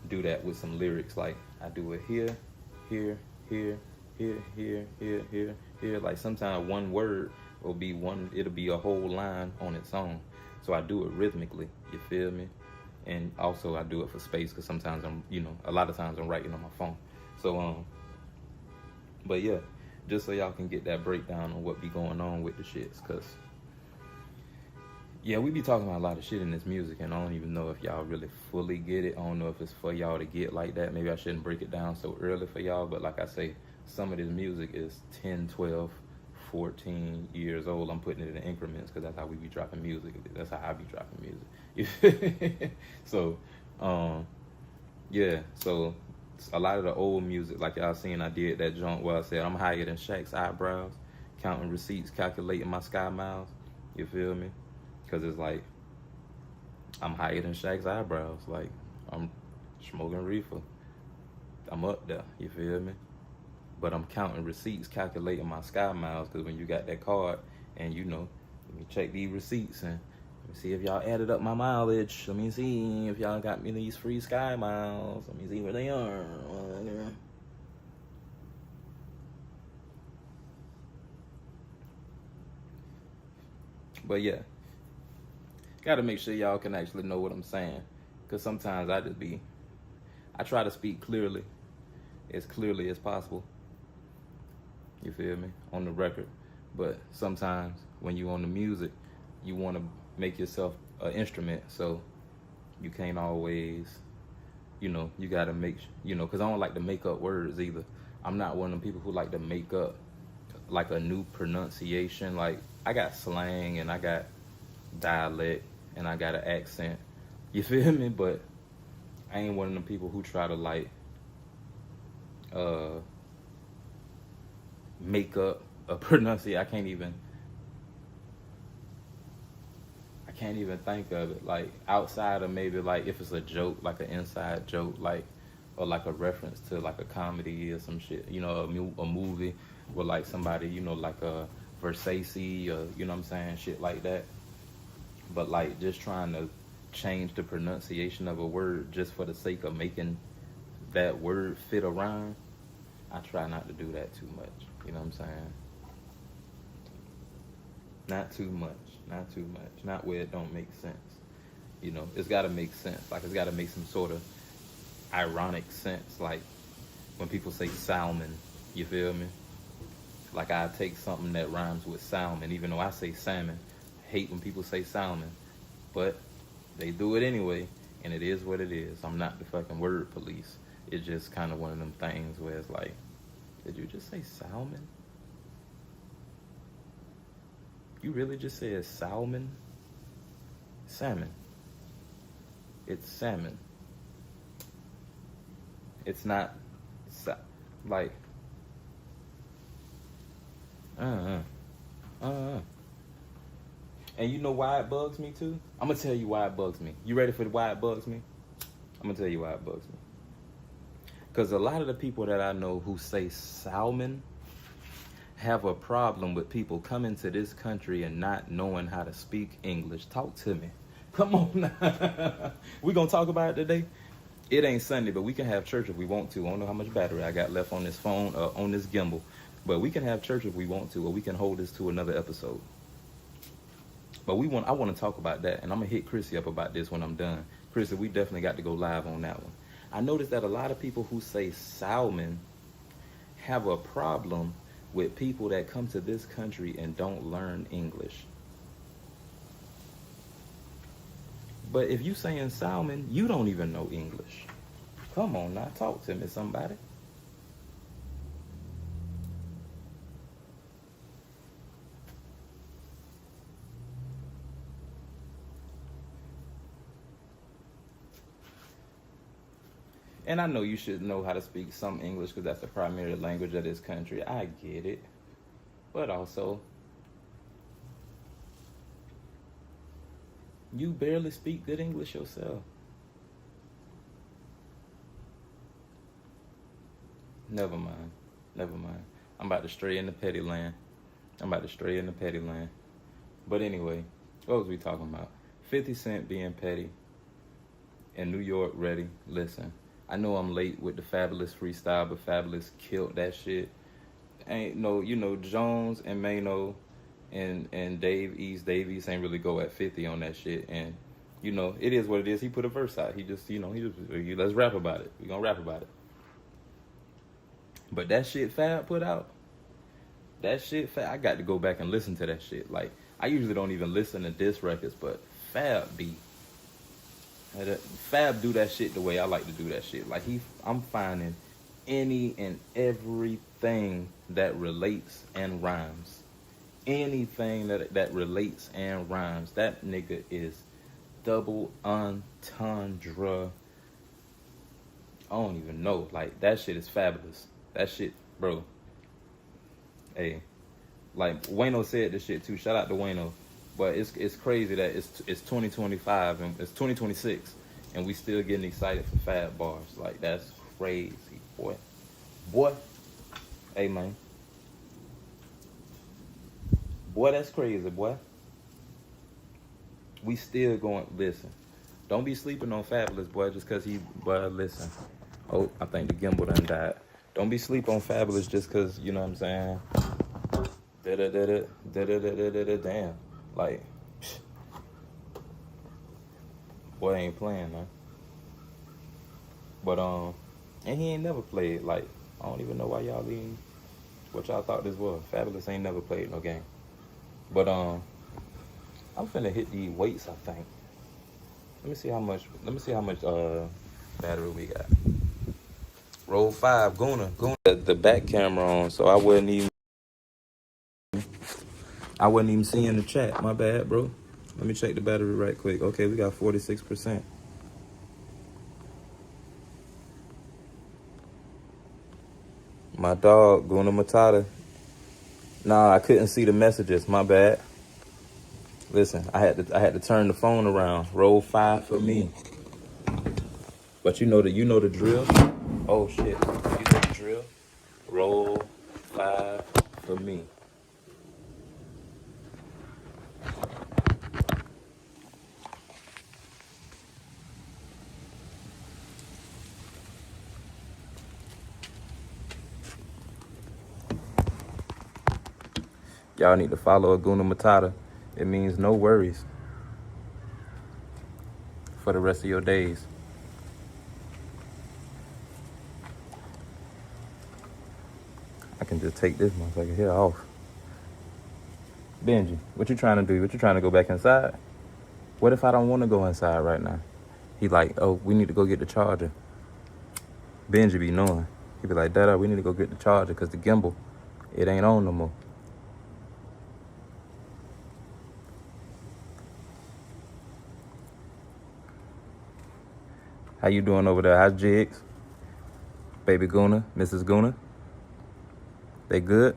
do that with some lyrics. Like, I do it here, here, here, here, here, here, here, here. Like, sometimes one word will be it'll be a whole line on its own. So I do it rhythmically, you feel me? And also I do it for space, because sometimes I'm, you know, a lot of times I'm writing on my phone. So, but yeah, just so y'all can get that breakdown on what be going on with the shits, because yeah, we be talking about a lot of shit in this music, and I don't even know if y'all really fully get it. I don't know if it's for y'all to get like that. Maybe I shouldn't break it down so early for y'all, but like I say, some of this music is 10, 12, 14 years old. I'm putting it in increments because that's how we be dropping music. That's how I be dropping music. So, yeah, so a lot of the old music, like y'all seen, I did that joint where I said I'm higher than Shaq's eyebrows, counting receipts, calculating my sky miles. You feel me? Because it's like, I'm higher than Shaq's eyebrows. Like, I'm smoking reefer. I'm up there, you feel me? But I'm counting receipts, calculating my sky miles, because when you got that card and, you know, let me check these receipts and let me see if y'all added up my mileage. Let me see if y'all got me these free sky miles. Let me see where they are. But yeah, gotta make sure y'all can actually know what I'm saying, because sometimes I try to speak clearly, as clearly as possible. You feel me? On the record. But sometimes when you on the music, you want to make yourself an instrument, so you can't always, you got to make, because I don't like to make up words either. I'm not one of them people who like to make up like a new pronunciation. Like, I got slang and I got dialect and I got an accent. You feel me? But I ain't one of them people who try to like make up a pronunciation. I can't even think of it, like, outside of maybe like if it's a joke, like an inside joke, like, or like a reference to like a comedy or some shit, a movie with like somebody, like a Versace, or you know what I'm saying, shit like that. But like just trying to change the pronunciation of a word just for the sake of making that word fit a rhyme, I try not to do that too much. You know what I'm saying? Not too much. Not where it don't make sense. It's got to make sense. Like, it's got to make some sort of ironic sense. Like when people say salmon, you feel me? Like, I take something that rhymes with salmon, even though I say salmon. I hate when people say salmon, but they do it anyway, and it is what it is. I'm not the fucking word police. It's just kind of one of them things where it's like, did you just say salmon? You really just said salmon? Salmon. It's salmon. It's not like And you know why it bugs me too? I'm gonna tell you why it bugs me. You ready for why it bugs me? I'm gonna tell you why it bugs me. Because a lot of the people that I know who say salmon have a problem with people coming to this country and not knowing how to speak English. Talk to me. Come on now. We gonna talk about it today? It ain't Sunday, but we can have church if we want to. I don't know how much battery I got left on this phone, on this gimbal. But we can have church if we want to, or we can hold this to another episode. But I want to talk about that, and I'm going to hit Chrissy up about this when I'm done. Chrissy, we definitely got to go live on that one. I noticed that a lot of people who say salmon have a problem with people that come to this country and don't learn English. But if you saying salmon, you don't even know English. Come on now, talk to me, somebody. And I know you should know how to speak some English because that's the primary language of this country. I get it. But also, you barely speak good English yourself. Never mind. I'm about to stray into petty land. But anyway, what was we talking about? 50 Cent being petty. And New York ready. Listen. I know I'm late with the Fabulous freestyle, but Fabulous killed that shit. Ain't no, Jones and Mano and Dave East Davies ain't really go at 50 on that shit. And, it is what it is. He put a verse out. He just, let's rap about it. We gonna rap about it. But that shit Fab put out, I got to go back and listen to that shit. Like, I usually don't even listen to diss records, but Fab do that shit the way I like to do that shit. Like, I'm finding any and everything that relates and rhymes. Anything that relates and rhymes. That nigga is double entendre. I don't even know. Like, that shit is fabulous. That shit, bro. Hey, like, Wayno said this shit too. Shout out to Wayno. But it's crazy that it's 2025 and it's 2026 and we still getting excited for Fab bars. Like, that's crazy, boy. Hey, man. Boy, that's crazy, boy. We still going, listen. Don't be sleeping on Fabulous, boy, just because listen. Oh, I think the gimbal done died. Don't be sleep on Fabulous just because, you know what I'm saying? Damn. Like, boy ain't playing, man. But, and he ain't never played. Like, I don't even know why y'all even, what y'all thought this was. Fabulous ain't never played no game. But I'm finna hit the weights, I think. Let me see how much battery we got. Roll 5, Guna. The back camera on, so I wasn't even seeing the chat. My bad, bro. Let me check the battery right quick. Okay, we got 46%. My dog, Guna Matata. Nah, I couldn't see the messages. My bad. Listen, I had to turn the phone around. Roll 5 for me. But you know the drill. Oh shit! You know the drill. Roll 5 for me. Y'all need to follow Aguna Matata. It means no worries for the rest of your days. I can just take this motherfucker here off. Benji, what you trying to do? What you trying to go back inside? What if I don't want to go inside right now? He like, oh, we need to go get the charger. Benji be knowing. He be like, Dada, we need to go get the charger because the gimbal, it ain't on no more. How you doing over there? How's Jigs? Baby Guna, Mrs. Guna? They good?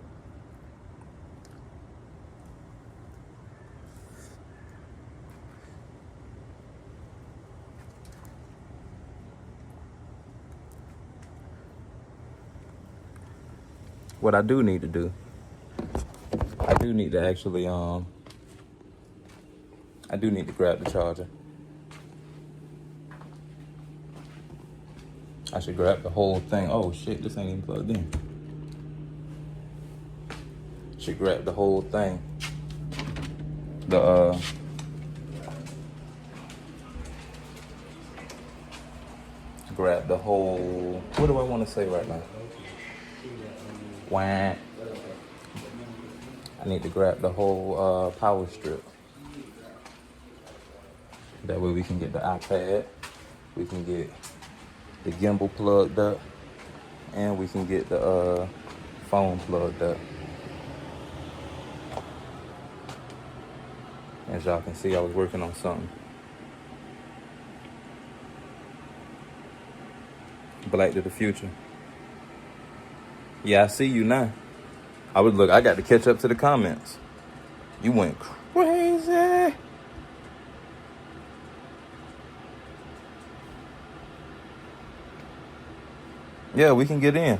What I do need to do, I do need to actually, I do need to grab the charger. I should grab the whole thing. Oh shit, this ain't even plugged in. Should grab the whole thing. Grab the whole, what do I want to say right now? Wah. I need to grab the whole power strip. That way we can get the iPad, we can get the gimbal plugged up, and we can get the phone plugged up. As y'all can see, I was working on something. Black to the future. Yeah, I see you now. I got to catch up to the comments. You went crazy. Yeah, we can get in.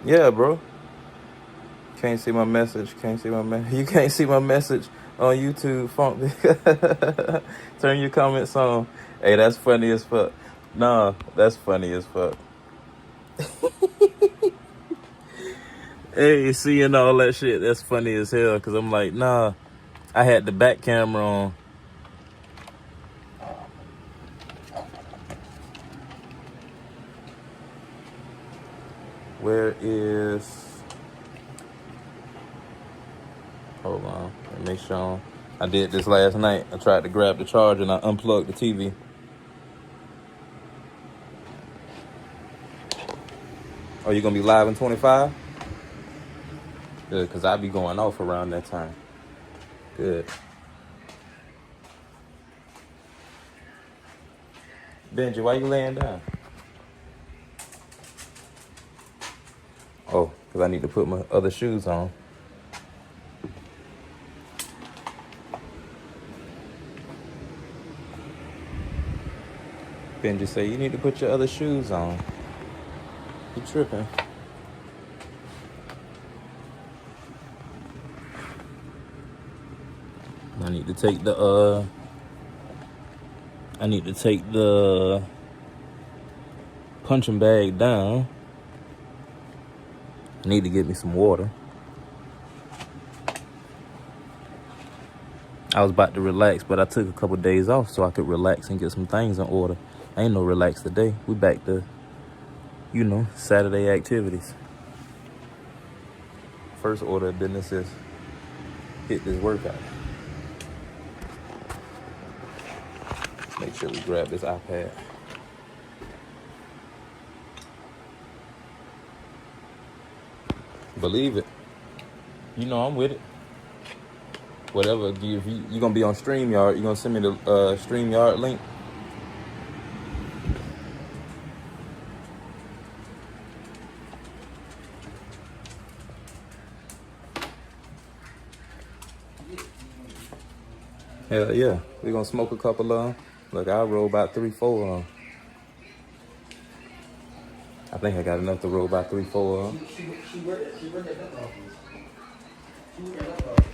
Yeah, bro. Can't see my message. You can't see my message on YouTube, Funk. Turn your comments on. Hey, that's funny as fuck. Nah, that's funny as fuck. Hey, seeing all that shit, that's funny as hell. Cause I'm like, nah, I had the back camera on. Where is... Hold on, let me make sure. I did this last night. I tried to grab the charger and I unplugged the TV. Oh, you gonna be live in 25? Good, because I be going off around that time. Good. Benji, why you laying down? Oh, because I need to put my other shoes on. Benji say, you need to put your other shoes on. You tripping. I need to take the punching bag down. I need to get me some water. I was about to relax, but I took a couple days off so I could relax and get some things in order. Ain't no relax today. We back to, you know, Saturday activities. First order of business is hit this workout. Make sure we grab this iPad. Believe it. You know I'm with it. Whatever, if you gonna be on StreamYard, you gonna send me the StreamYard link? Hell yeah, we gonna smoke a couple of them. Look, I'll roll about 3-4 of them. I think I got enough to roll about 3-4 of them. She worked at that office. She worked at that office.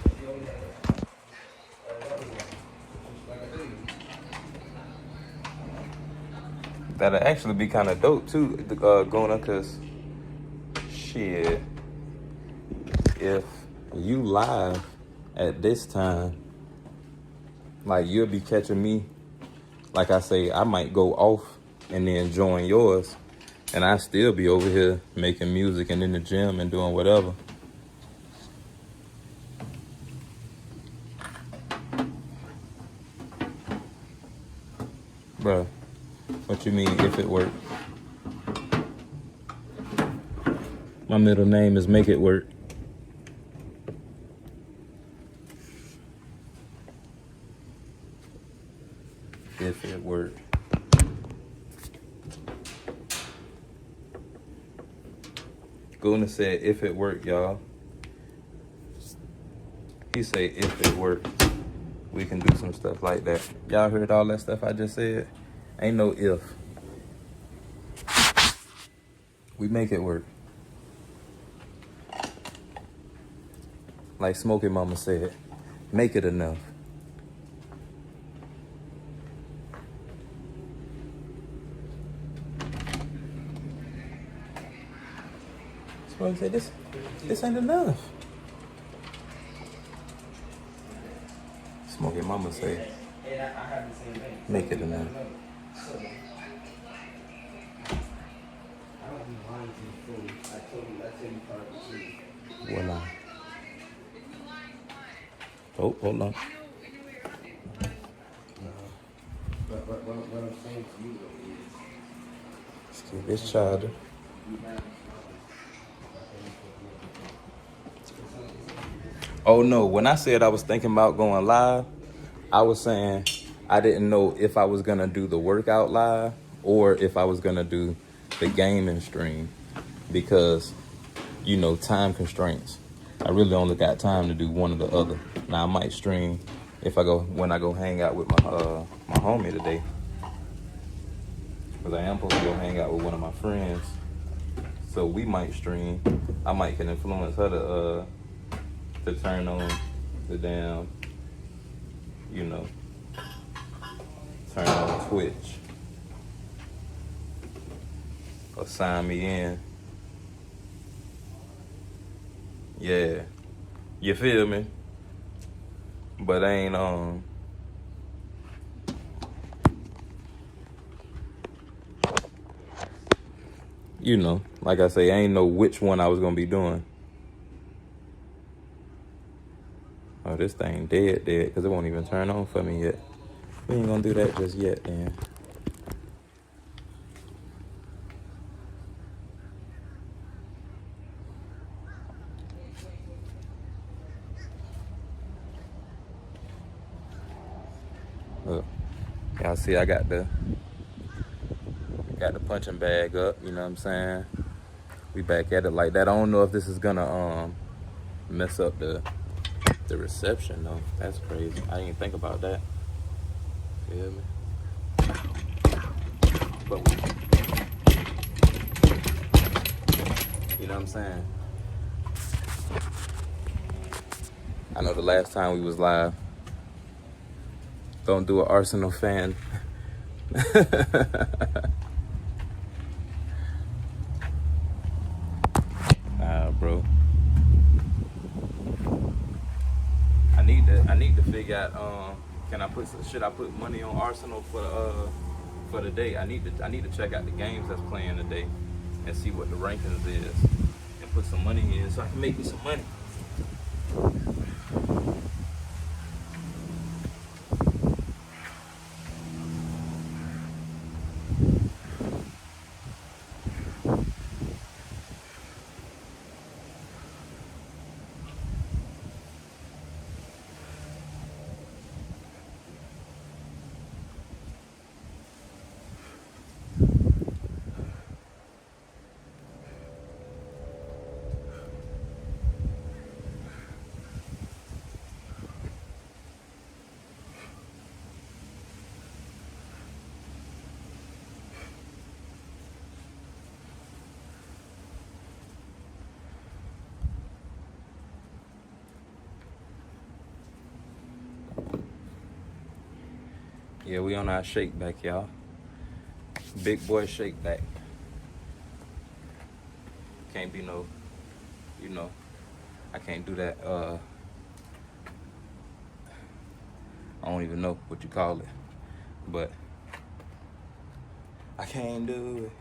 That'll actually be kind of dope too, going up, cause shit, if you live at this time, like you'll be catching me. Like I say, I might go off and then join yours, and I still be over here making music and in the gym and doing whatever. Bruh, what you mean if it work? My middle name is Make It Work. If it work. Guna said if it work, y'all. He say if it work, we can do some stuff like that. Y'all heard all that stuff I just said? Ain't no if. We make it work. Like Smokey Mama said, make it enough. Smokey said this ain't enough. Smokey Mama say, make it enough. Voila. Oh, hold on. What I'm saying to you Let's get this charger. Oh no, when I said I was thinking about going live, I was saying I didn't know if I was gonna do the workout live or if I was gonna do the gaming stream, because, you know, time constraints. I really only got time to do one or the other. Now I might stream when I go hang out with my homie today, because I am supposed to go hang out with one of my friends. So we might stream. I might can influence her to turn on the damn, you know, turn on Twitch or sign me in. Yeah, you feel me? But ain't you know, like I say, I ain't know which one I was gonna be doing. Oh, this thing dead, because it won't even turn on for me yet. We ain't gonna do that just yet, then. Look, y'all see I got the punching bag up, you know what I'm saying? We back at it like that. I don't know if this is gonna mess up the reception though. That's crazy. I didn't even think about that. Feel me? But you know what I'm saying? I know the last time we was live, don't do an Arsenal fan. Bro. I need to figure got should I put money on Arsenal for the day? I need to check out the games that's playing today and see what the rankings is and put some money in so I can make me some money. Yeah, we on our shake back, y'all. Big boy shake back. Can't be no, I can't do that. I don't even know what you call it, but I can't do it.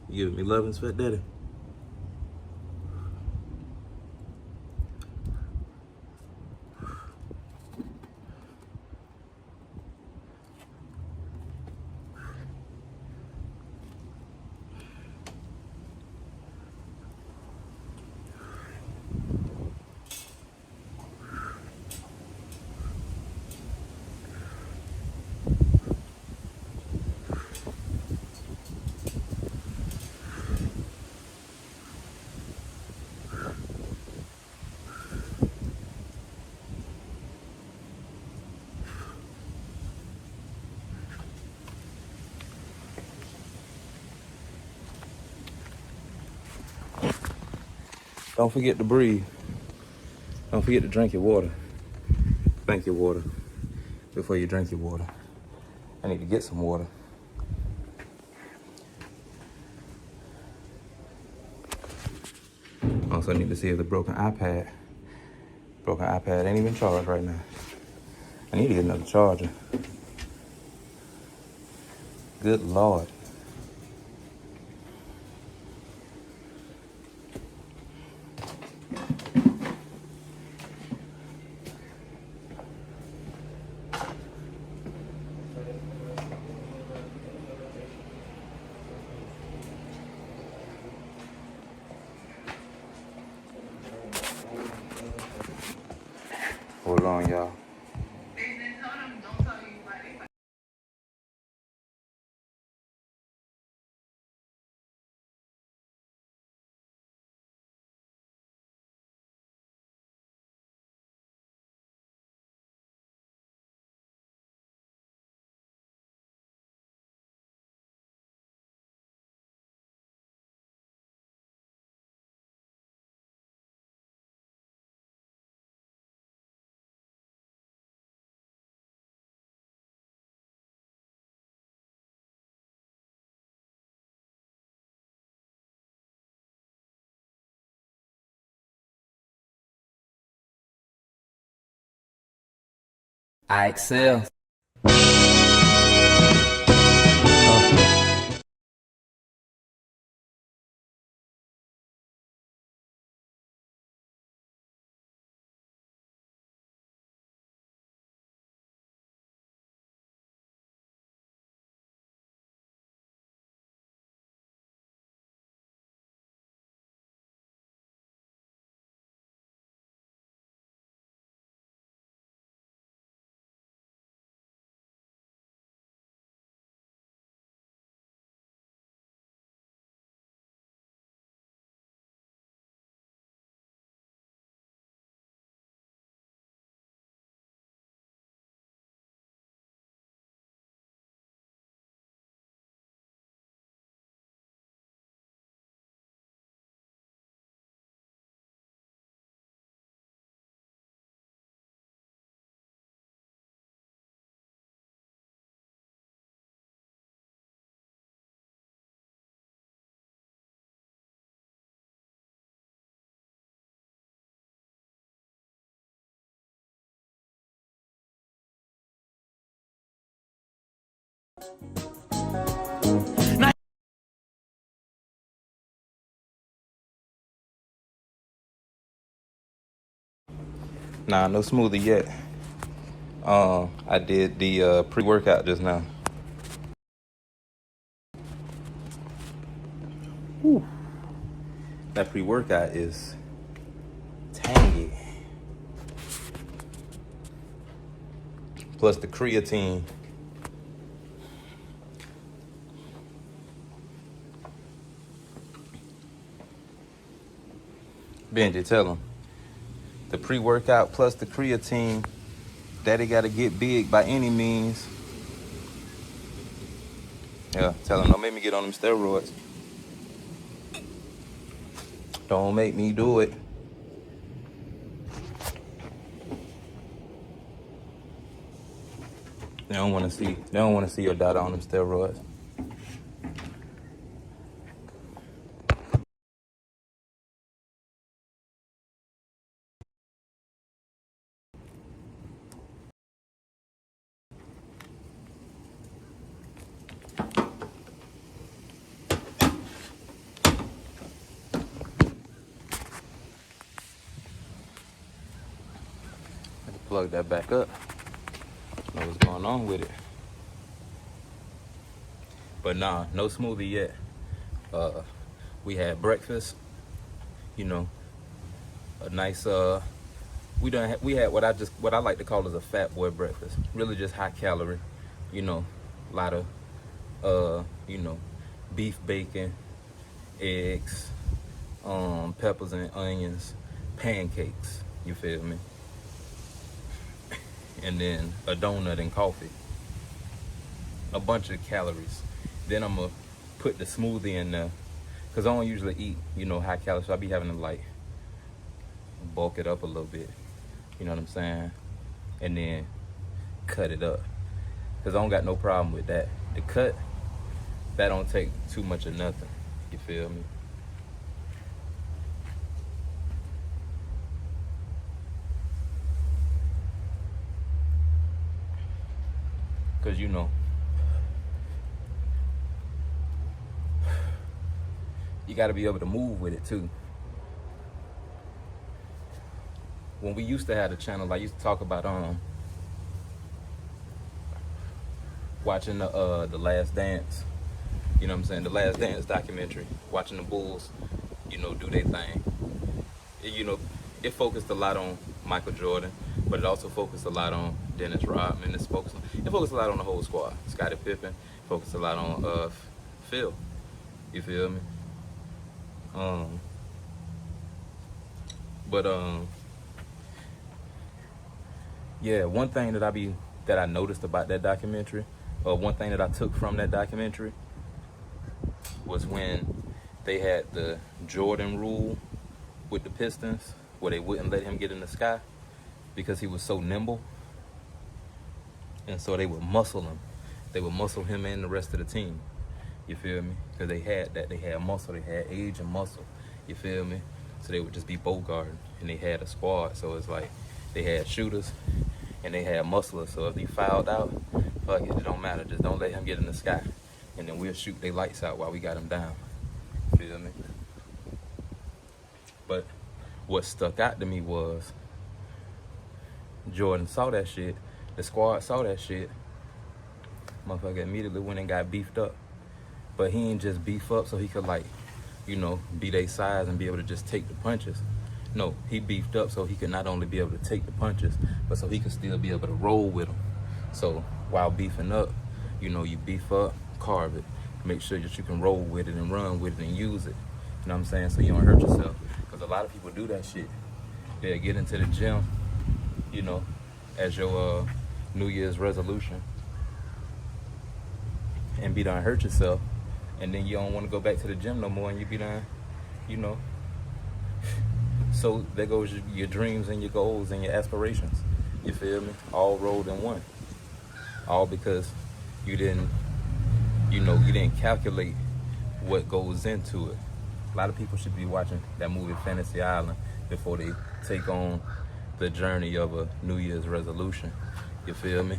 You giving me loving, Fat Daddy? Don't forget to breathe. Don't forget to drink your water. Thank your water before you drink your water. I need to get some water. Also need to see if the broken iPad ain't even charged right now. I need to get another charger. Good Lord. Hold on, y'all. I excel. Nah, no smoothie yet. I did the pre-workout just now. Whew. That pre-workout is tangy. Plus the creatine. Benji, tell him. The pre-workout plus the creatine, daddy gotta get big by any means. Yeah, tell him, don't make me get on them steroids. Don't make me do it. They don't want to see your daughter on them steroids. Plug that back up. Know what's going on with it. But nah, no smoothie yet. We had breakfast. You know, a nice we had what I like to call as a fat boy breakfast. Really just high calorie. You know, a lot of beef bacon, eggs, peppers and onions, pancakes. You feel me? And then a donut and coffee. A bunch of calories. Then I'm gonna put the smoothie in there, cause I don't usually eat, high calories. So I be having to like bulk it up a little bit. You know what I'm saying? And then cut it up, cause I don't got no problem with that. The cut, that don't take too much of nothing. You feel me? Cause you got to be able to move with it too. When we used to have the channel, I used to talk about watching the Last Dance. You know what I'm saying? The Last Dance documentary. Watching the Bulls, do their thing. It focused a lot on Michael Jordan, but it also focused a lot on Dennis Rodman. It focused a lot on the whole squad. Scottie Pippen focused a lot on Phil. You feel me? Yeah, one thing that I noticed about that documentary, or one thing that I took from that documentary, was when they had the Jordan rule with the Pistons, where they wouldn't let him get in the sky because he was so nimble. And so they would muscle him. They would muscle him and the rest of the team. You feel me? Because they had that. They had muscle. They had age and muscle. You feel me? So they would just be Bogart. And they had a squad. So it's like they had shooters and they had musclers. So if he fouled out, fuck it, it don't matter. Just don't let him get in the sky. And then we'll shoot their lights out while we got him down. You feel me? But what stuck out to me was Jordan saw that shit. The squad saw that shit. Motherfucker immediately went and got beefed up. But he ain't just beef up so he could be their size and be able to just take the punches. No, he beefed up so he could not only be able to take the punches, but so he could still be able to roll with them. So while beefing up, you beef up, carve it. Make sure that you can roll with it and run with it and use it. You know what I'm saying? So you don't hurt yourself. Because a lot of people do that shit. They'll get into the gym, as your New Year's resolution, and be done hurt yourself, and then you don't want to go back to the gym no more, and you be done, so there goes your dreams and your goals and your aspirations. You feel me? All rolled in one. All because you didn't calculate what goes into it. A lot of people should be watching that movie Fantasy Island before they take on the journey of a New Year's resolution. You feel me?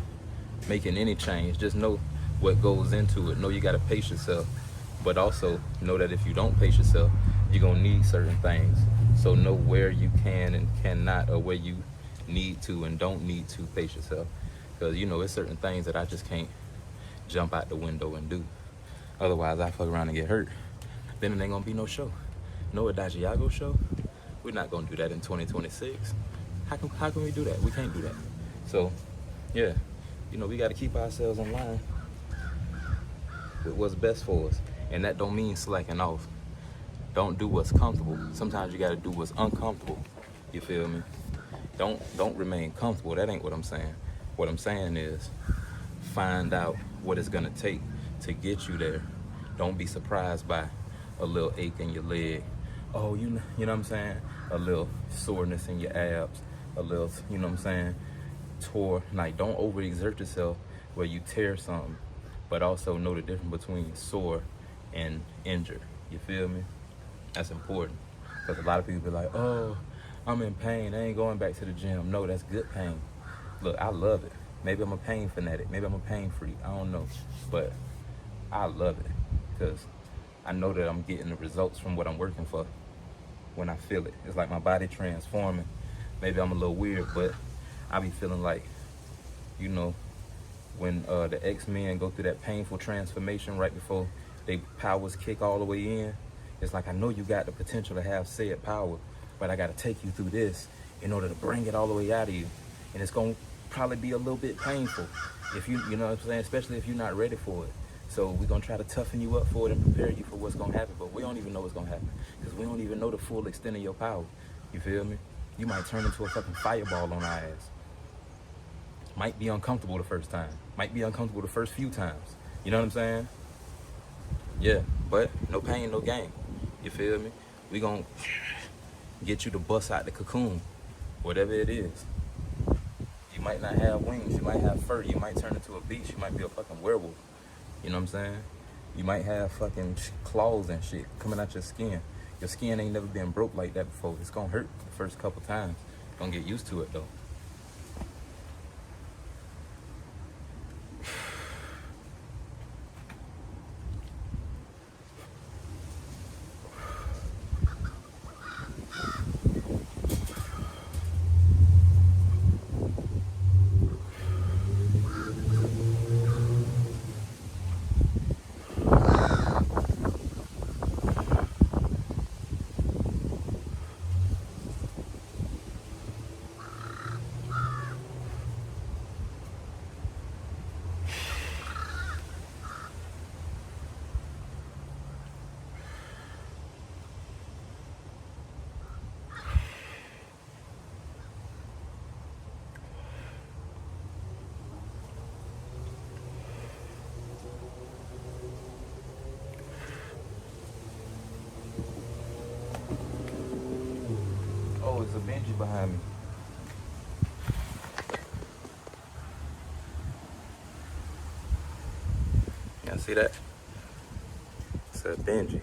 Making any change, just know what goes into it. Know you gotta pace yourself, but also know that if you don't pace yourself, you're gonna need certain things. So know where you can and cannot, or where you need to and don't need to pace yourself. Because you know, it's certain things that I just can't jump out the window and do. Otherwise, I fuck around and get hurt. Then it ain't gonna be no show. No EDAGIAGO show. We're not gonna do that in 2026. How can we do that? We can't do that. So, yeah, you know, we gotta keep ourselves in line with what's best for us, and that don't mean slacking off. Don't do what's comfortable. Sometimes you gotta do what's uncomfortable. You feel me? Don't remain comfortable. That ain't what I'm saying. What I'm saying is find out what it's gonna take to get you there. Don't be surprised by a little ache in your leg. Oh, you know what I'm saying? A little soreness in your abs. A little, you know what I'm saying? Like, don't overexert yourself where you tear something, but also know the difference between sore and injured. You feel me? That's important, because a lot of people be like, oh, I'm in pain, I ain't going back to the gym. No, that's good pain. Look, I love it. Maybe I'm a pain fanatic, maybe I'm a pain freak, I don't know, but I love it because I know that I'm getting the results from what I'm working for when I feel it. It's like my body transforming. Maybe I'm a little weird, but I be feeling like, you know, when the X-Men go through that painful transformation right before they powers kick all the way in. It's like, I know you got the potential to have said power, but I got to take you through this in order to bring it all the way out of you. And it's going to probably be a little bit painful if you know what I'm saying, especially if you're not ready for it. So we're going to try to toughen you up for it and prepare you for what's going to happen. But we don't even know what's going to happen because we don't even know the full extent of your power. You feel me? You might turn into a fucking fireball on our ass. Might be uncomfortable the first time. Might be uncomfortable the first few times. You know what I'm saying? Yeah, but no pain, no gain. You feel me? We gonna get you to bust out the cocoon, whatever it is. You might not have wings, you might have fur, you might turn into a beast, you might be a fucking werewolf. You know what I'm saying? You might have fucking claws and shit coming out your skin. Your skin ain't never been broke like that before. It's gonna hurt the first couple times. Gonna get used to it though. Oh, it's a Benji behind me. Y'all see that? It's a Benji.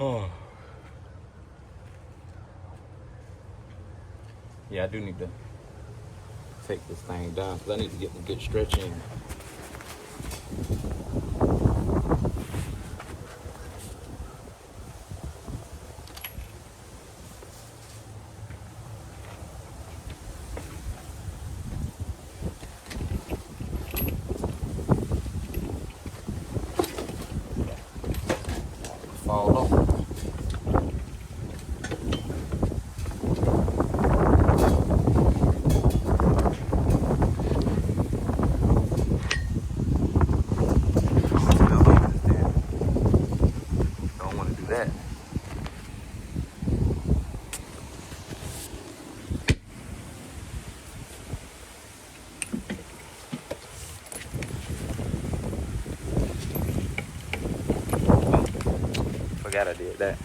Oh. Yeah, I do need to take this thing down because I need to get a good stretch in. Fall off. Forgot I did that.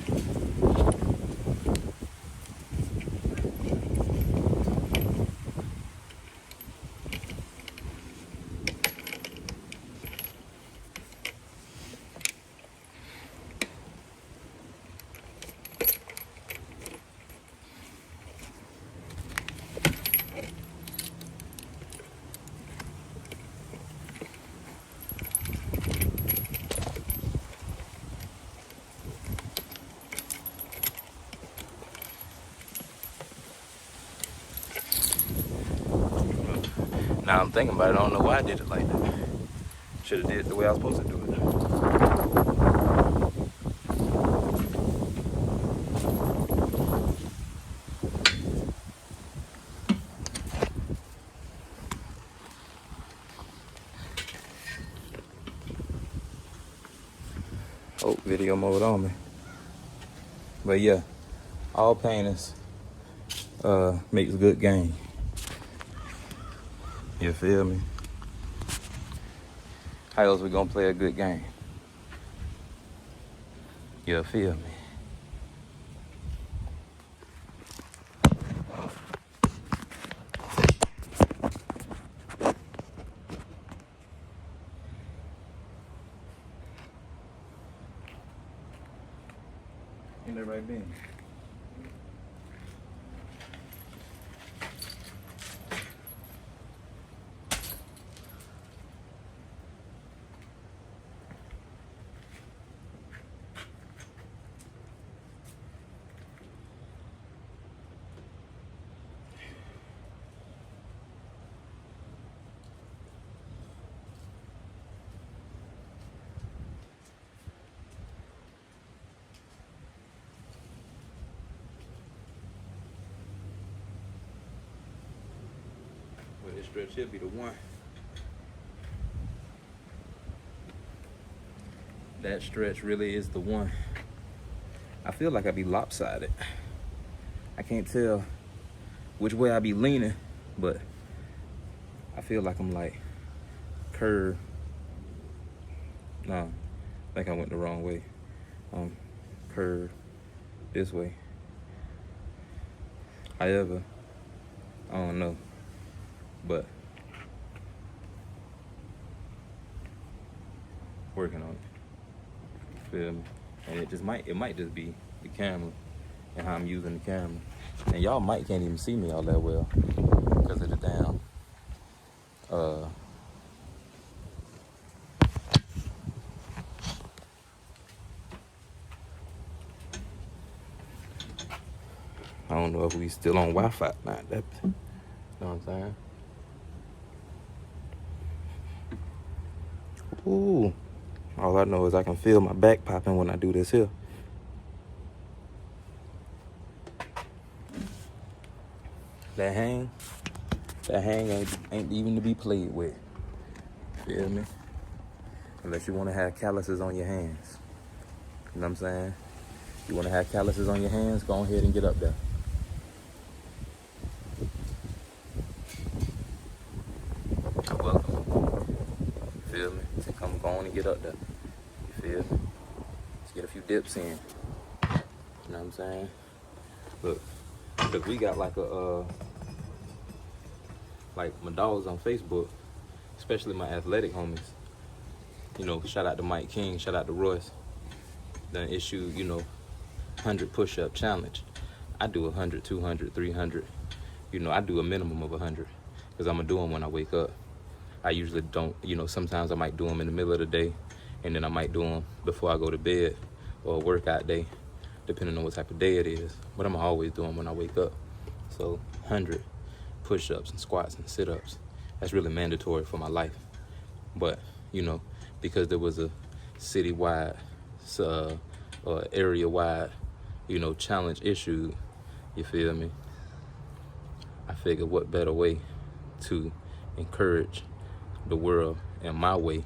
Now I'm thinking about it. I don't know why I did it like that. Should have did it the way I was supposed to do it. Oh, video mode on me. But yeah, all paintings makes good game. You feel me? How else we gonna play a good game? You feel me? Ain't that right, Ben? Well, this stretch should be the one. That stretch really is the one. I feel like I be lopsided. I can't tell which way I be leaning, but I feel like I'm like curved. No, I think I went the wrong way. Curved this way. However, I don't know, but working on it. Feel me? And it might just be the camera and how I'm using the camera. And y'all might can't even see me all that well because of the damn I don't know if we still on Wi-Fi. Nah, that, you know what I'm saying? Ooh. All I know is I can feel my back popping when I do this here. That hang ain't even to be played with. Feel me? Unless you want to have calluses on your hands. You know what I'm saying? You want to have calluses on your hands, go ahead and get up there. You're welcome. You feel me? So come go on and get up there. You feel me? Let's get a few dips in. You know what I'm saying? Look, because we got like like my dogs on Facebook, especially my athletic homies. You know, shout out to Mike King, shout out to Royce. Done issued, 100 push-up challenge. I do 100, 200, 300. I do a minimum of 100 because I'm going to do them when I wake up. I usually don't, sometimes I might do them in the middle of the day, and then I might do them before I go to bed or a workout day, depending on what type of day it is. But I'm always doing them when I wake up. So 100 push-ups and squats and sit-ups. That's really mandatory for my life. But, because there was a citywide, area-wide, challenge issued, you feel me? I figured what better way to encourage the world in my way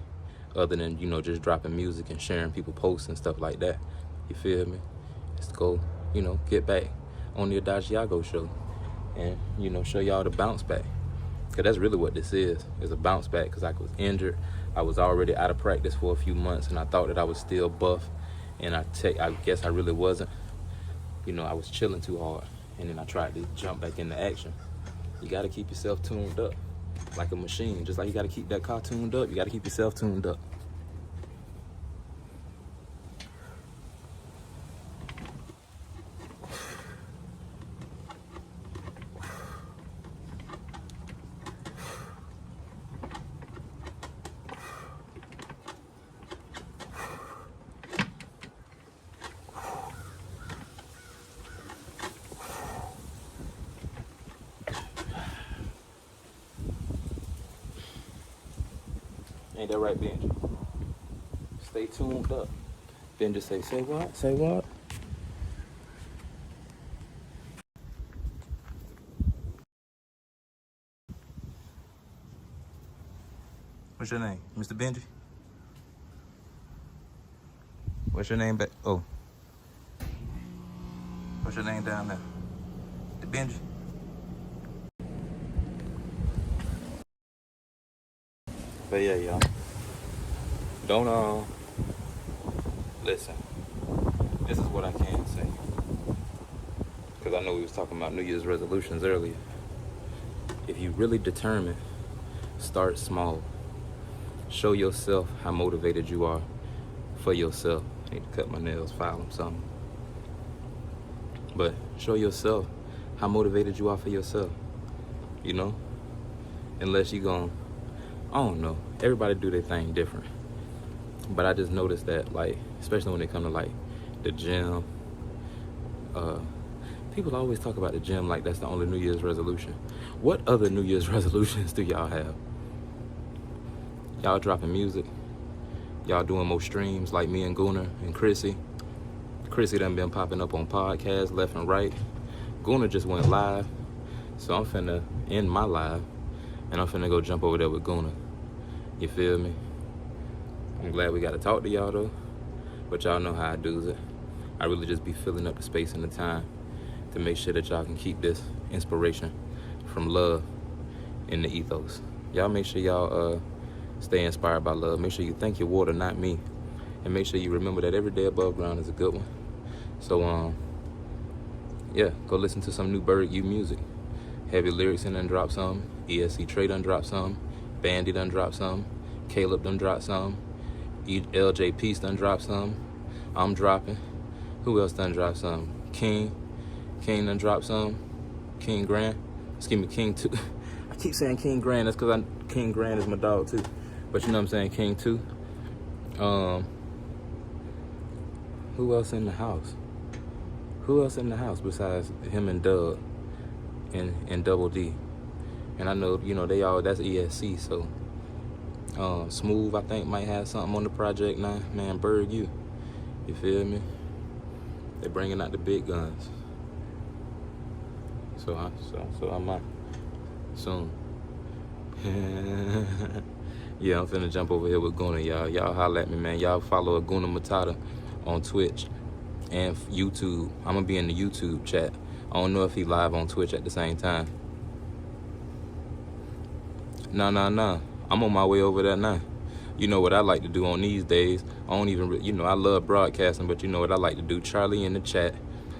other than, just dropping music and sharing people posts and stuff like that. You feel me? Just go, get back on the EDAGIAGO show and, show y'all the bounce back. Because that's really what this is a bounce back because I was injured. I was already out of practice for a few months and I thought that I was still buff. And I guess I really wasn't. I was chilling too hard. And then I tried to jump back into action. You got to keep yourself tuned up like a machine. Just like you got to keep that car tuned up, you got to keep yourself tuned up. Ain't that right, Benji? Stay tuned up. Benji say what? Say what? What's your name? Mr. Benji? What's your name back? Oh. What's your name down there? The Benji? But yeah, y'all. Don't, listen. This is what I can say. Because I know we was talking about New Year's resolutions earlier. If you really determined, start small. Show yourself how motivated you are for yourself. I need to cut my nails, file them, something. But show yourself how motivated you are for yourself. You know? Unless you gon', I don't know. Everybody do their thing different. But I just noticed that, like, especially when it comes to, like, the gym. People always talk about the gym like that's the only New Year's resolution. What other New Year's resolutions do y'all have? Y'all dropping music? Y'all doing more streams like me and Gunnar and Chrissy? Chrissy done been popping up on podcasts left and right. Gunnar just went live. So I'm finna end my live and I'm finna go jump over there with Gunnar. You feel me? I'm glad we got to talk to y'all though. But y'all know how I do it. I really just be filling up the space and the time to make sure that y'all can keep this inspiration from love in the ethos. Y'all make sure y'all stay inspired by love. Make sure you thank your water, not me. And make sure you remember that every day above ground is a good one. So, yeah, go listen to some new Bird U music. Heavy Lyrics done dropped some. ESC Trey done dropped some. Bandy done dropped some. Caleb done dropped some. LJ Peace done dropped some. I'm dropping. Who else done dropped some? King done dropped some. King Grand. Excuse me, King 2. I keep saying King Grand. That's because King Grand is my dog too. But you know what I'm saying? King 2. Who else in the house? Who else in the house besides him and Doug and Double D? And I know, you know, that's ESC, so Smooth, I think, might have something on the project now. Man, Bird U. You feel me? They're bringing out the big guns. So I might soon. Yeah, I'm finna jump over here with Gunnar, y'all. Y'all holla at me, man. Y'all follow Gunnar Matata on Twitch and YouTube. I'm gonna be in the YouTube chat. I don't know if he live on Twitch at the same time. Nah. I'm on my way over there now. You know what I like to do on these days. I don't even, you know, I love broadcasting, but you know what I like to do. Charlie in the chat.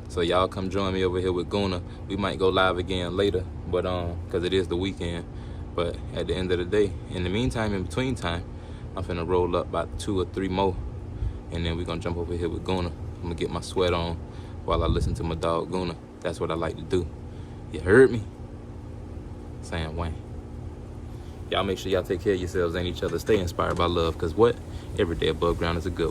So y'all come join me over here with Gunnar. We might go live again later, but because it is the weekend. But at the end of the day, in the meantime, in between time, I'm finna roll up about 2 or 3 more, and then we're gonna jump over here with Gunnar. I'm gonna get my sweat on while I listen to my dog Gunnar. That's what I like to do. You heard me? Sam Wayne. Y'all make sure y'all take care of yourselves and each other. Stay inspired by love, because what? Every day above ground is a good one.